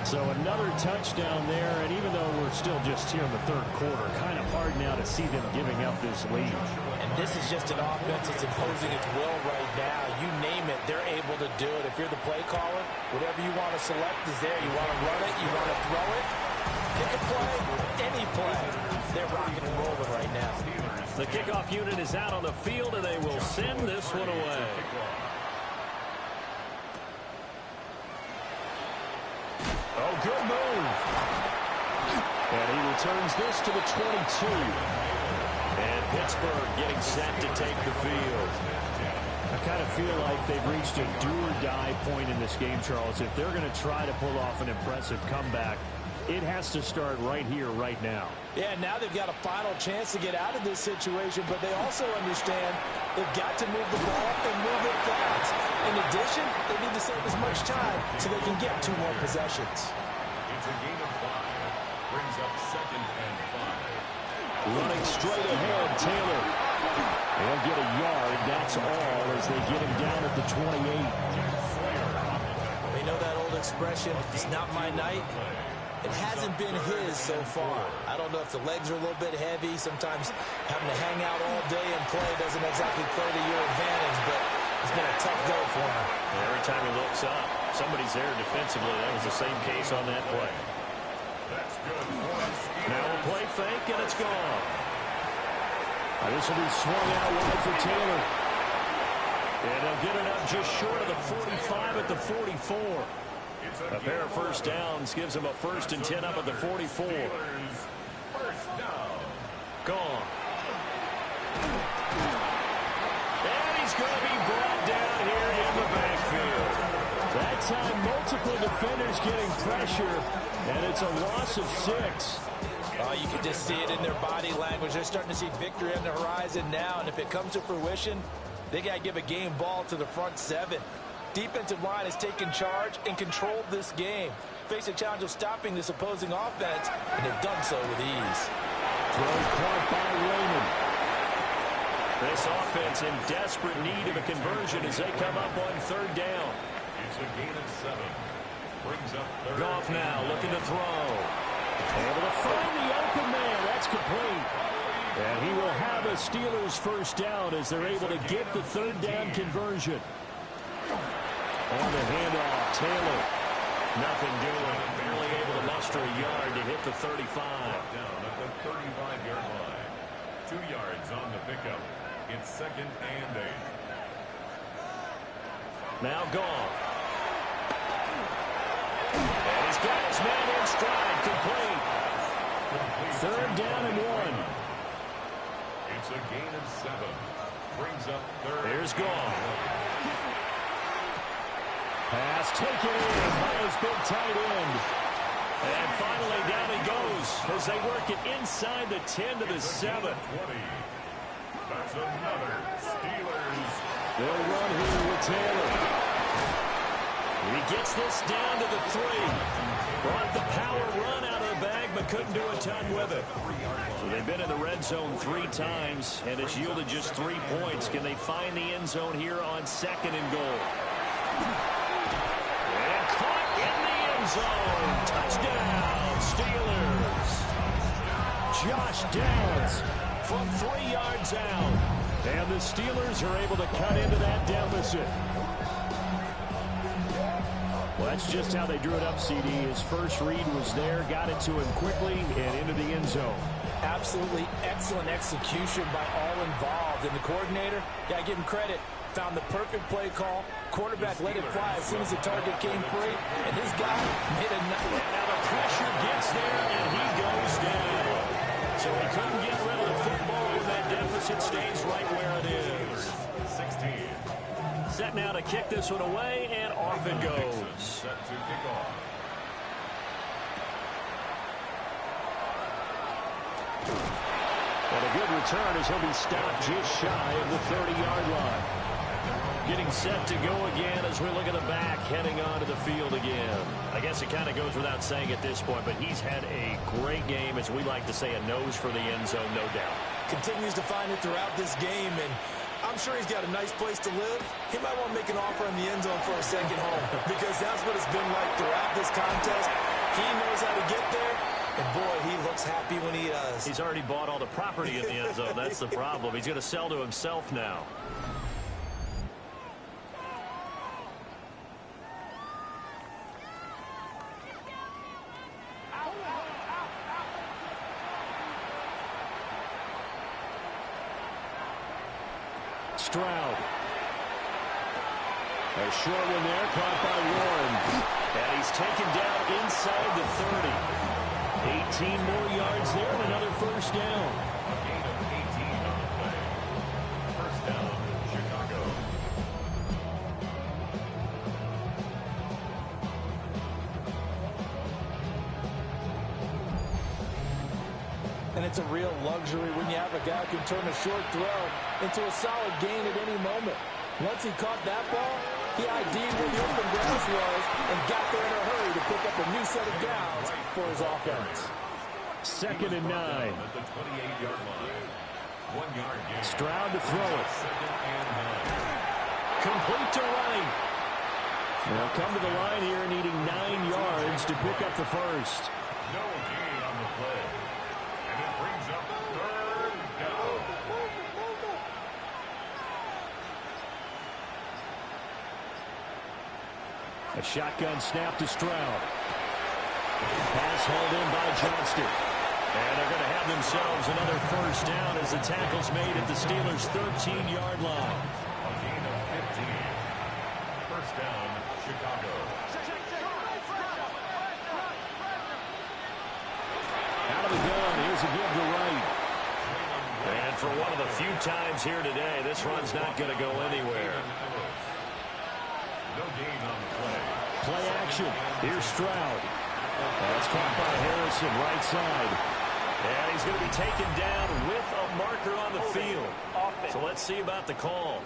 So another touchdown there, and even though we're still just here in the third quarter, kind of hard now to see them giving up this lead. And this is just an offense that's imposing its will right now. You name it, they're able to do it. If you're the play caller, whatever you want to select is there. You want to run it, you want to throw it, pick a play, any play. They're rocking and rolling right now. The kickoff unit is out on the field, and they will send this one away. Oh, good move. And he returns this to the 22. And Pittsburgh getting set to take the field. I kind of feel like they've reached a do-or-die point in this game, Charles. If they're going to try to pull off an impressive comeback, it has to start right here, right now. Yeah, now they've got a final chance to get out of this situation, but they also understand they've got to move the ball and move it fast. In addition, they need to save as much time so they can get 2 more possessions. It's a gain of 5. Brings up 2nd and 5. Running straight ahead, Taylor. He'll get a yard, that's all, as they get him down at the 28. They know that old expression, it's not my night. It hasn't been his so far. I don't know if the legs are a little bit heavy. Sometimes having to hang out all day and play doesn't exactly play to your advantage, but it's been a tough go for him. Every time he looks up, somebody's there defensively. That was the same case on that play. That's good. Now a play fake, and it's gone. This will be swung out wide for Taylor. And they'll get it up just short of the 45 at the 44. A pair of first downs gives them a 1st and 10 up at the 44. First down. Gone. And he's going to be brought down here in the backfield. That time, multiple defenders getting pressure, and it's a loss of 6. Oh, you can just see it in their body language. They're starting to see victory on the horizon now, and if it comes to fruition, they got to give a game ball to the front 7. Defensive line has taken charge and controlled this game. Face a challenge of stopping this opposing offense, and they've done so with ease. Throw caught by Raymond. This offense in desperate need of a conversion as they come up on 3rd down. It's a gain of 7. Brings up 3rd. Goff now looking to throw. Able to find the open man. That's complete. And he will have a Steelers first down as they're able to get the 3rd down conversion. On the handoff, Taylor. Nothing doing. Barely able to muster a yard to hit the 35. Down at the 35-yard line. 2 yards on the pickup. It's 2nd and 8. Now Goff. And he's got his man in stride, complete. 3rd down and 1. It's a gain of 7. Brings up 3rd. Here's Goff. Pass taken in by his big tight end. And finally down he goes as they work it inside the 10 to the 7. 20. That's another Steelers. They'll run here with Taylor. He gets this down to the 3. Brought the power run out of the bag, but couldn't do a ton with it. So they've been in the red zone 3 times, and it's yielded just 3 points. Can they find the end zone here on 2nd and goal? And caught in the end zone. Touchdown, Steelers. Josh Downs from 3 yards out. And the Steelers are able to cut into that deficit. Well, that's just how they drew it up, CD. His first read was there, got it to him quickly, and into the end zone. Absolutely excellent execution by all involved. And the coordinator, got to give him credit, found the perfect play call. Quarterback let it fly as soon as the target came free. And his guy made a nice. Now the pressure gets there, and he goes down. So he couldn't get rid of the football, and that deficit stays right where it is. 16. Set now to kick this one away, and off it goes. Set to kick off. And a good return as he'll be stopped just shy of the 30-yard line. Getting set to go again as we look at the back, heading onto the field again. I guess it kind of goes without saying at this point, but he's had a great game, as we like to say, a nose for the end zone, no doubt. Continues to find it throughout this game, and I'm sure he's got a nice place to live. He might want to make an offer in the end zone for a second home, because that's what it's been like throughout this contest. He knows how to get there, and boy, he looks happy when he does. He's already bought all the property in the end zone. That's the problem. He's going to sell to himself now. Stroud. A short one there, caught by Warren. And he's taken down inside the 30. 18 more yards there and another first down. A gain of 18 on the play. First down, Chicago. And it's a real luxury when you have a guy who can turn a short throw into a solid gain at any moment. Once he caught that ball, he ID'd where the open grass was and got there in a hurry to pick up a new set of downs for his offense. 2nd and 9. At the 28-yard line. 1 yard gain. Stroud to throw it. 2nd and 9. Complete to Wright. They'll come to the line here needing 9 yards to pick up the first. No gain on the play. And it brings up 3rd down. A shotgun snap to Stroud. Pass hauled in by Johnston. And they're going to have themselves another first down as the tackle's made at the Steelers' 13-yard line. A gain of 15. First down, Chicago. Out of the gun, here's a give to Wright. And for one of the few times here today, this run's not going to go anywhere. No gain on the play. Play action. Here's Stroud. That's caught by Harrison, right side. And he's going to be taken down with a marker on the field. So let's see about the call.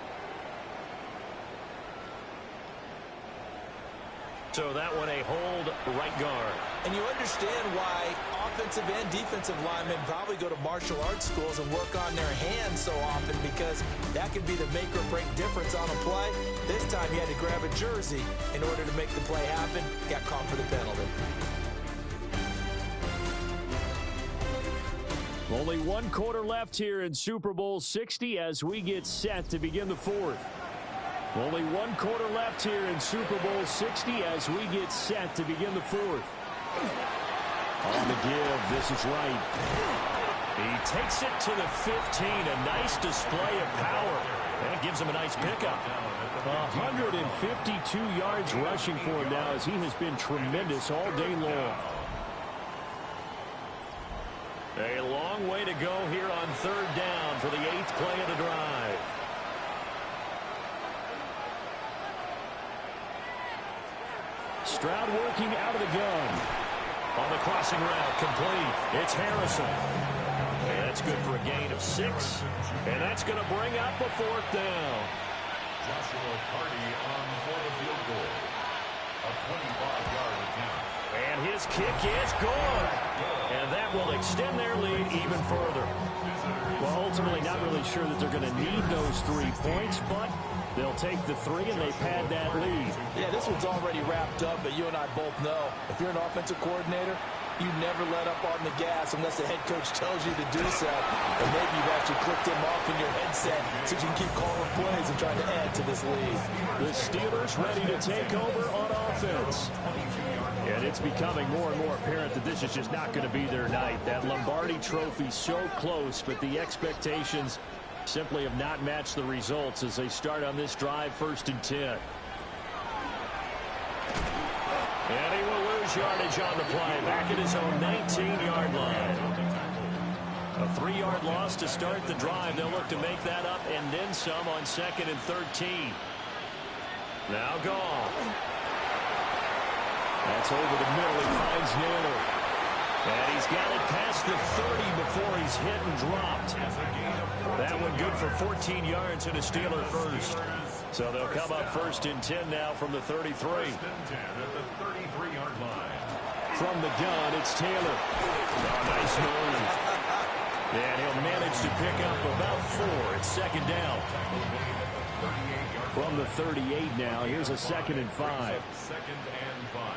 So that one a hold, right guard. And you understand why offensive and defensive linemen probably go to martial arts schools and work on their hands so often, because that could be the make or break difference on a play. This time he had to grab a jersey in order to make the play happen. Got caught for the penalty. Only 1 quarter left here in Super Bowl 60 as we get set to begin the 4th. Only 1 quarter left here in Super Bowl 60 as we get set to begin the 4th. On the give, this is Wright. He takes it to the 15. A nice display of power. And it gives him a nice pickup. 152 yards rushing for him now, as he has been tremendous all day long. A long way to go here on 3rd down for the 8th play of the drive. Stroud working out of the gun. On the crossing route, complete. It's Harrison. And that's good for a gain of 6. And that's going to bring up a 4th down. Joshua Carty on for the field goal. A 25-yard attempt. And his kick is good. And that will extend their lead even further. Well, ultimately not really sure that they're going to need those 3 points, but they'll take the 3 and they pad that lead. Yeah, this one's already wrapped up, but you and I both know if you're an offensive coordinator, you never let up on the gas unless the head coach tells you to do so. And maybe you've actually clicked him off in your headset so you can keep calling plays and trying to add to this lead. The Steelers ready to take over on offense. And it's becoming more and more apparent that this is just not going to be their night. That Lombardi trophy so close, but the expectations simply have not matched the results as they start on this drive, 1st and 10. And he will lose yardage on the play, back at his own 19-yard line. A 3-yard loss to start the drive. They'll look to make that up and then some on 2nd and 13. Now Goff. That's over the middle. He finds Naylor. And he's got it past the 30 before he's hit and dropped. That one good for 14 yards and a Steeler first. So they'll come up 1st and 10 now from the 33. 1st and 10 at the 33-yard line. From the gun, it's Taylor. Oh, nice move. And he'll manage to pick up about 4. It's 2nd down. From the 38 now, here's a 2nd and 5. 2nd and 5.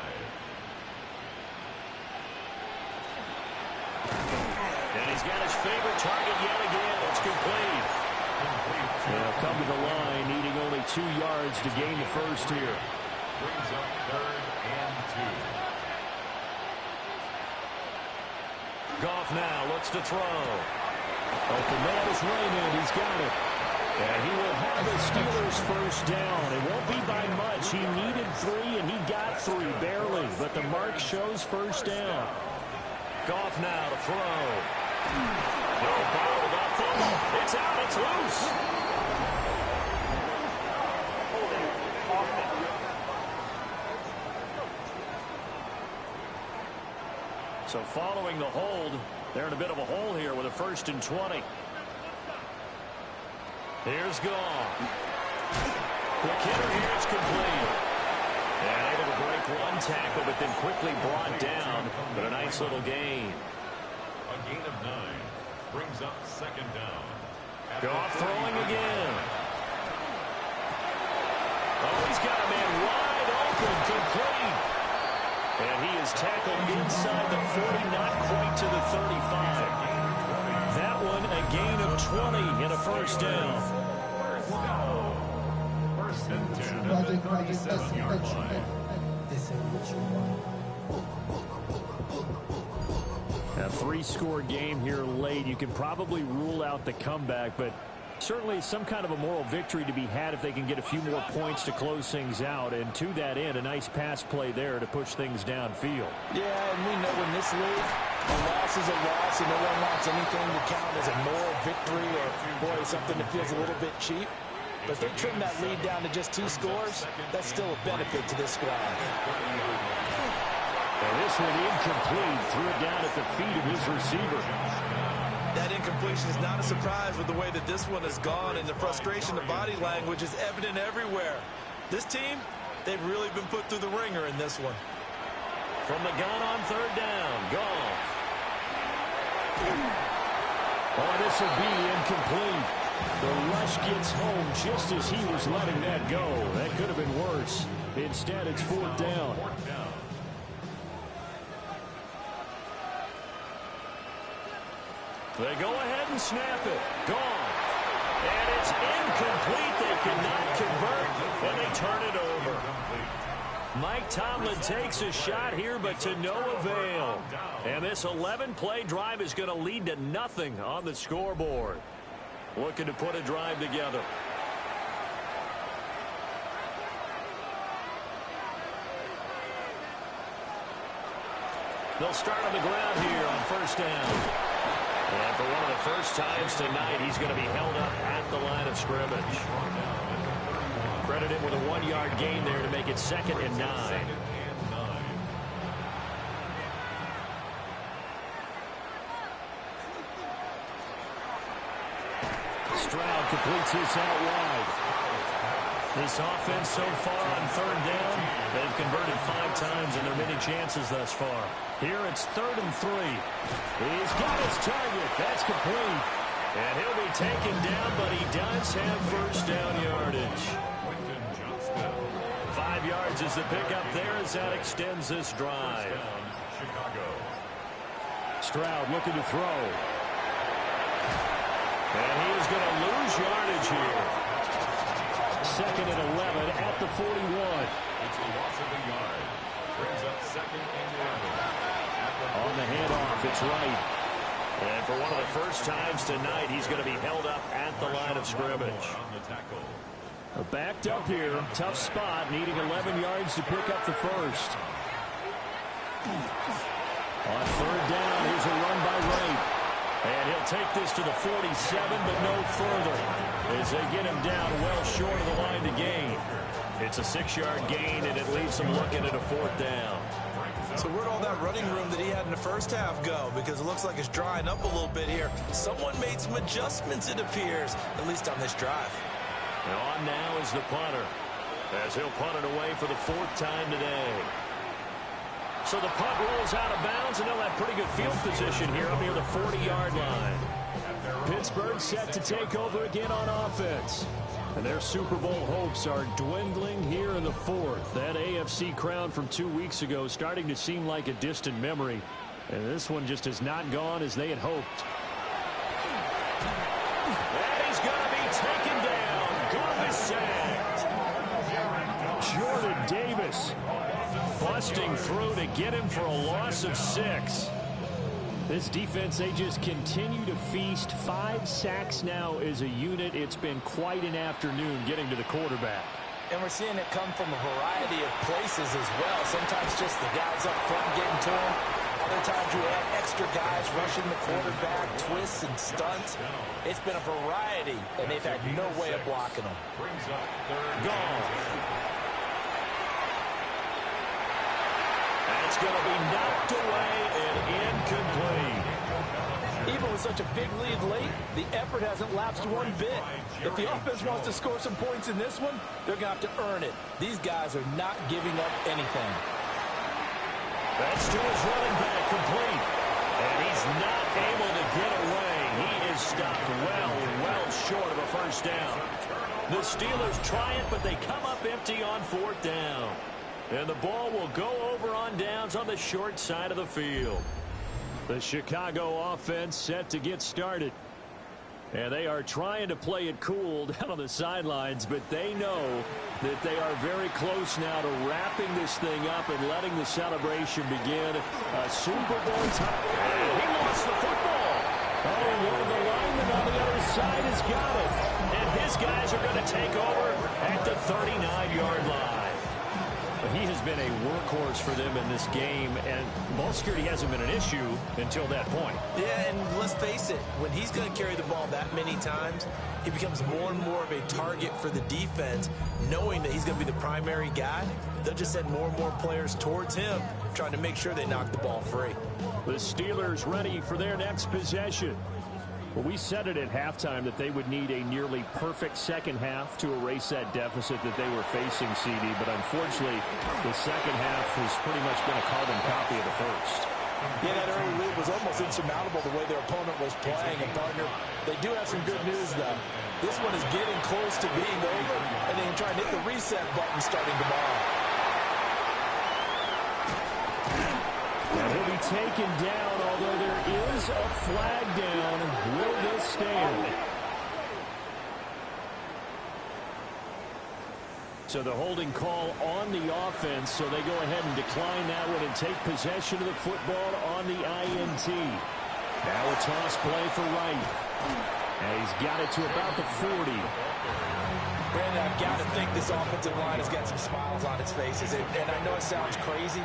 And he's got his favorite target yet again. It's complete. They'll come to the line, needing only 2 yards to gain the first here. Brings up 3rd and 2. Goff now looks to throw. Open man is Raymond. He's got it. And he will have the Steelers first down. It won't be by much. He needed 3, and he got 3, barely. But the mark shows first down. Goff now to throw. No, bottled up. It's out. It's loose. So following the hold, they're in a bit of a hole here with a 1st and 20. Here's Goff. Quick hitter here. It's complete. And able to break one tackle, but then quickly brought down. But a nice little gain. A gain of 9 brings up 2nd down. Goff throwing again. Oh, he's got a man wide open, complete. And he is tackled inside the 40, not quite to the 35. That one a gain of 20 and a first down. 1st and 10 at the 37-yard line. A 3-score game here late. You can probably rule out the comeback, but certainly some kind of a moral victory to be had if they can get a few more points to close things out. And to that end, a nice pass play there to push things downfield. Yeah, and we know in this league, a loss is a loss, and no one wants anything to count as a moral victory or, boy, something that feels a little bit cheap. But if they trim that lead down to just 2 scores, that's still a benefit to this squad. And this one incomplete. Threw it down at the feet of his receiver. That incompletion is not a surprise with the way that this one has gone, and the frustration, the body language is evident everywhere. This team, they've really been put through the ringer in this one. From the gun on 3rd down, Goff. Oh, this will be incomplete. The rush gets home just as he was letting that go. That could have been worse. Instead, it's 4th down. They go ahead and snap it. Goff. And it's incomplete. They cannot convert, and they turn it over. Mike Tomlin takes a shot here, but to no avail. And this 11-play drive is going to lead to nothing on the scoreboard. Looking to put a drive together. They'll start on the ground here on 1st down. And for one of the first times tonight, he's going to be held up at the line of scrimmage. Credit him with a 1-yard gain there to make it 2nd and 9. Stroud completes this out wide. This offense so far on third down, they've converted 5 times in their many chances thus far. Here it's 3rd and 3. He's got his target. That's complete. And he'll be taken down, but he does have first down yardage. 5 yards is the pickup there as that extends this drive. Stroud looking to throw. And he is going to lose yardage here. 2nd and 11 at the 41. It's a loss of a yard. Brings up 2nd and 11. On the handoff, it's right. And for one of the first times tonight, he's going to be held up at the line of scrimmage. Backed up here. Tough spot. Needing 11 yards to pick up the first. On 3rd down, here's a run by Wright. And he'll take this to the 47, but no further, as they get him down well short of the line to gain. It's a 6-yard gain, and it leaves him looking at a 4th down. So where'd all that running room that he had in the first half go? Because it looks like it's drying up a little bit here. Someone made some adjustments, it appears, at least on this drive. And on now is the punter, as he'll punt it away for the 4th time today. So the punt rolls out of bounds, and they'll have pretty good field position here up near the 40-yard line. Pittsburgh set to take over again on offense. And their Super Bowl hopes are dwindling here in the 4th. That AFC crown from 2 weeks ago starting to seem like a distant memory. And this one just has not gone as they had hoped. And he's going to be taken down. Goff is sacked. Jordan Davis busting through to get him for a loss of 6. This defense, they just continue to feast. 5 sacks now as a unit. It's been quite an afternoon getting to the quarterback. And we're seeing it come from a variety of places as well. Sometimes just the guys up front getting to him. Other times you have extra guys rushing the quarterback, twists and stunts. It's been a variety, and they've had no way of blocking them. Goff. It's going to be knocked away and incomplete. Even with such a big lead late, the effort hasn't lapsed one bit. If the offense wants to score some points in this one, they're going to have to earn it. These guys are not giving up anything. That's to his running back, complete. And he's not able to get away. He is stopped well short of a first down. The Steelers try it, but they come up empty on 4th down. And the ball will go over on downs on the short side of the field. The Chicago offense set to get started. And they are trying to play it cool down on the sidelines, but they know that they are very close now to wrapping this thing up and letting the celebration begin. A Super Bowl time. He lost the football. Oh, one of the linemen on the other side has got it. And his guys are going to take over at the 39-yard line. But he has been a workhorse for them in this game, and ball security hasn't been an issue until that point. Yeah, and let's face it, when he's going to carry the ball that many times, he becomes more and more of a target for the defense, knowing that he's going to be the primary guy. They'll just send more and more players towards him, trying to make sure they knock the ball free. The Steelers ready for their next possession. Well, we said it at halftime that they would need a nearly perfect second half to erase that deficit that they were facing, CD. But unfortunately, the second half has pretty much been a carbon copy of the first. Yeah, that early lead was almost insurmountable the way their opponent was playing. And, partner, they do have some good news, though. This one is getting close to being over, and they can try and hit the reset button starting tomorrow. And he'll be taken down, although there is a flag down. Will this stand? So the holding call on the offense, so they go ahead and decline that one and take possession of the football on the INT. Now a toss play for Wright. And he's got it to about the 40. Brandon, I've got to think this offensive line has got some smiles on its faces. And I know it sounds crazy,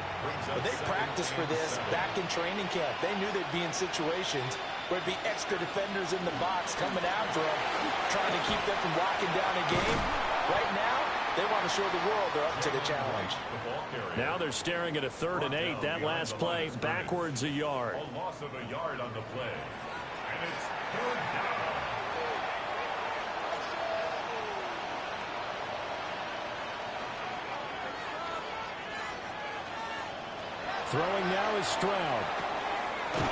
but they practiced for this back in training camp. They knew they'd be in situations where it'd be extra defenders in the box coming after them, trying to keep them from locking down a game. Right now, they want to show the world they're up to the challenge. Now they're staring at a 3rd and 8. That last play backwards a yard. A loss of a yard on the play. And it's 3rd down. Throwing now is Stroud.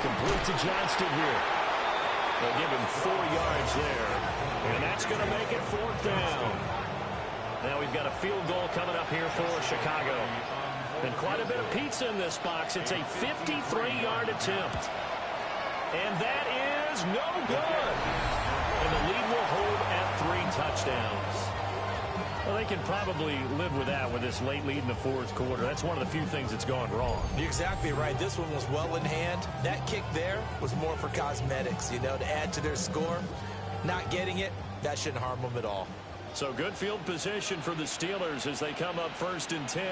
Complete to Johnston here. They'll give him 4 yards there. And that's going to make it 4th down. Now we've got a field goal coming up here for Chicago. And quite a bit of pizza in this box. It's a 53-yard attempt. And that is no good. And the lead will hold at 3 touchdowns. Well, they can probably live with that with this late lead in the 4th quarter. That's one of the few things that's gone wrong. You're exactly right. This one was well in hand. That kick there was more for cosmetics, you know, to add to their score. Not getting it, that shouldn't harm them at all. So good field position for the Steelers as they come up 1st and 10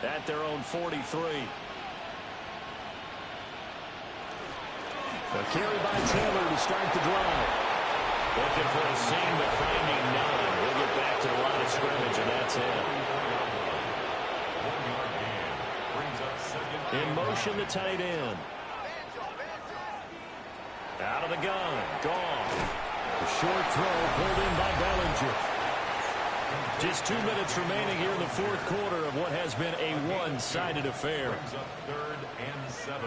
at their own 43. A carry by Taylor to start the drive. Looking for a seam, but finding none. We'll get back to the line of scrimmage, and that's it. In motion, the tight end. Out of the gun. Gone. A short throw pulled in by Bellinger. Just 2 minutes remaining here in the 4th quarter of what has been a one-sided affair. 3rd and 7.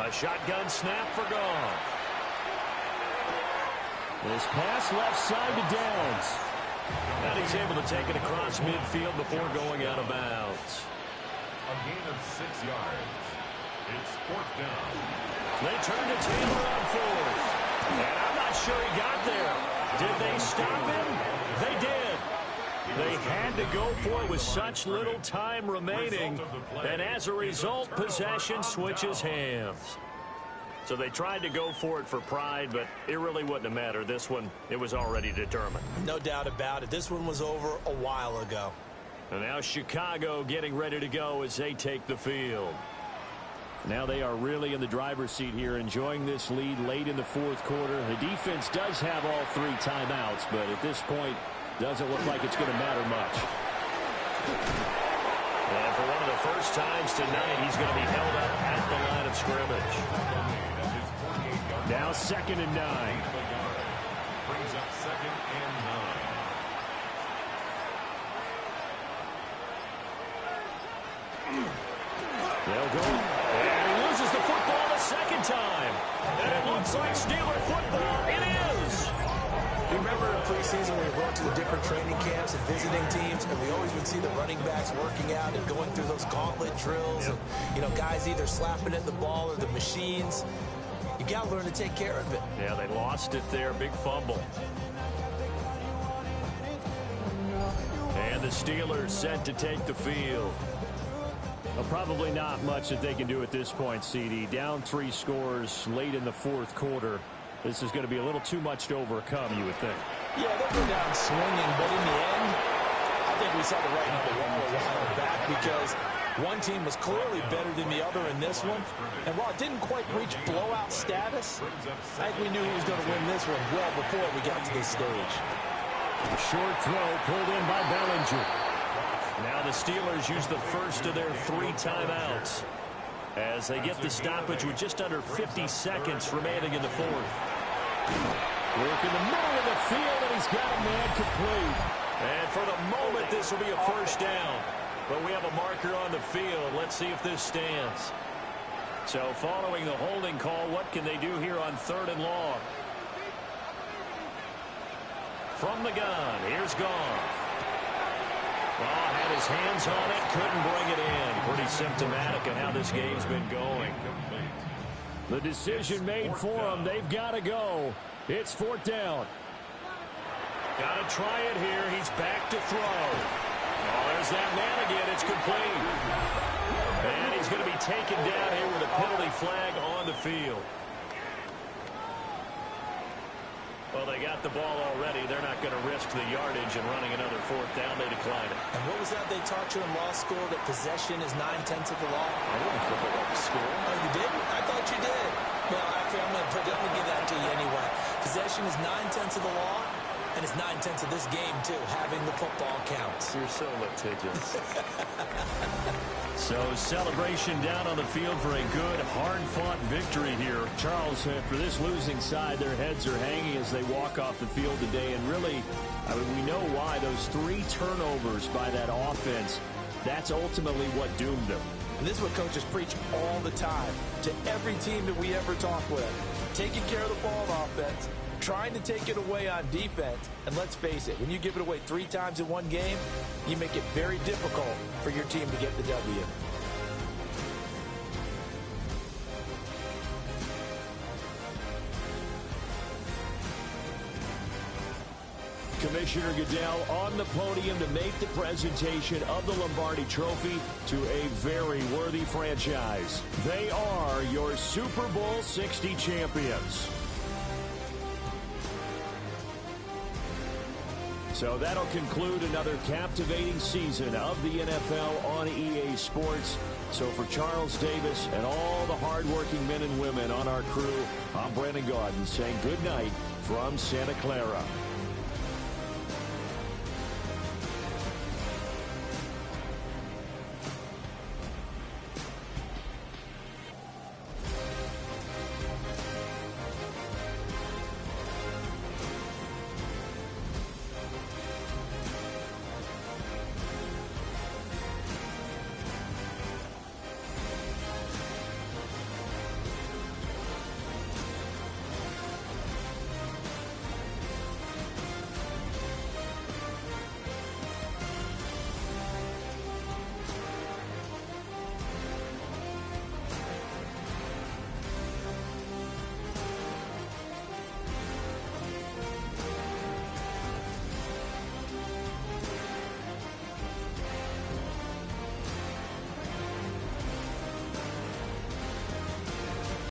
A shotgun snap for Goff. This pass left side to Downs. And he's able to take it across midfield before going out of bounds. A gain of 6 yards. It's 4th down. They turn to Taylor on 4th. And I'm not sure he got there. Did they stop him? They did. They had to go for it with such little time remaining. And as a result, possession switches hands. So they tried to go for it for pride, but it really wouldn't have mattered. This one, it was already determined. No doubt about it. This one was over a while ago. And now Chicago getting ready to go as they take the field. Now they are really in the driver's seat here, enjoying this lead late in the 4th quarter. The defense does have all 3 timeouts, but at this point, doesn't look like it's going to matter much. And for one of the first times tonight, he's going to be held up at the line of scrimmage. Now 2nd and 9. Brings up 2nd and 9. They'll go. And he loses the football the 2nd time. And it looks like Steeler football. It is. You remember in preseason when we went to the different training camps and visiting teams, and we always would see the running backs working out and going through those gauntlet drills, and, you know, guys either slapping at the ball or the machines. You got to learn to take care of it. Yeah, they lost it there. Big fumble. And the Steelers set to take the field. Well, probably not much that they can do at this point, CD. Down 3 scores late in the 4th quarter. This is going to be a little too much to overcome, you would think. Yeah, they'll go down swinging, but in the end, I think we saw the writing on the wall a while back because one team was clearly better than the other in this one. And while it didn't quite reach blowout status, I think we knew who was going to win this one well before we got to this stage. A short throw pulled in by Bellinger. Now the Steelers use the first of their 3 timeouts as they get the stoppage with just under 50 seconds remaining in the 4th. Work in the middle of the field, and he's got a man complete. And for the moment, this will be a 1st down. But we have a marker on the field. Let's see if this stands. So following the holding call, what can they do here on 3rd and long? From the gun, here's Goff. Oh, had his hands on it, couldn't bring it in. Pretty symptomatic of how this game's been going. The decision made for them. They've got to go. It's 4th down. Got to try it here. He's back to throw. Oh, there's that man again. It's complete. And he's going to be taken down here with a penalty flag on the field. Well, they got the ball already. They're not going to risk the yardage and running another 4th down. They decline it. And what was that they taught you in law school, that possession is 9/10 of the law? I didn't flip it up school. Oh, you didn't? I thought you did. Well, actually, I'm going to give that to you anyway. Possession is 9/10 of the law, and it's 9/10 of this game, too. Having the football counts. You're so litigious. So celebration down on the field for a good, hard-fought victory here. Charles, for this losing side, their heads are hanging as they walk off the field today. And really, I mean, we know why. Those 3 turnovers by that offense, that's ultimately what doomed them. And this is what coaches preach all the time to every team that we ever talk with. Taking care of the ball on offense, trying to take it away on defense. And let's face it, when you give it away 3 times in one game, you make it very difficult for your team to get the W. Commissioner Goodell on the podium to make the presentation of the Lombardi Trophy to a very worthy franchise. They are your Super Bowl 60 champions. So that'll conclude another captivating season of the NFL on EA Sports. So for Charles Davis and all the hardworking men and women on our crew, I'm Brandon Gaudin saying good night from Santa Clara.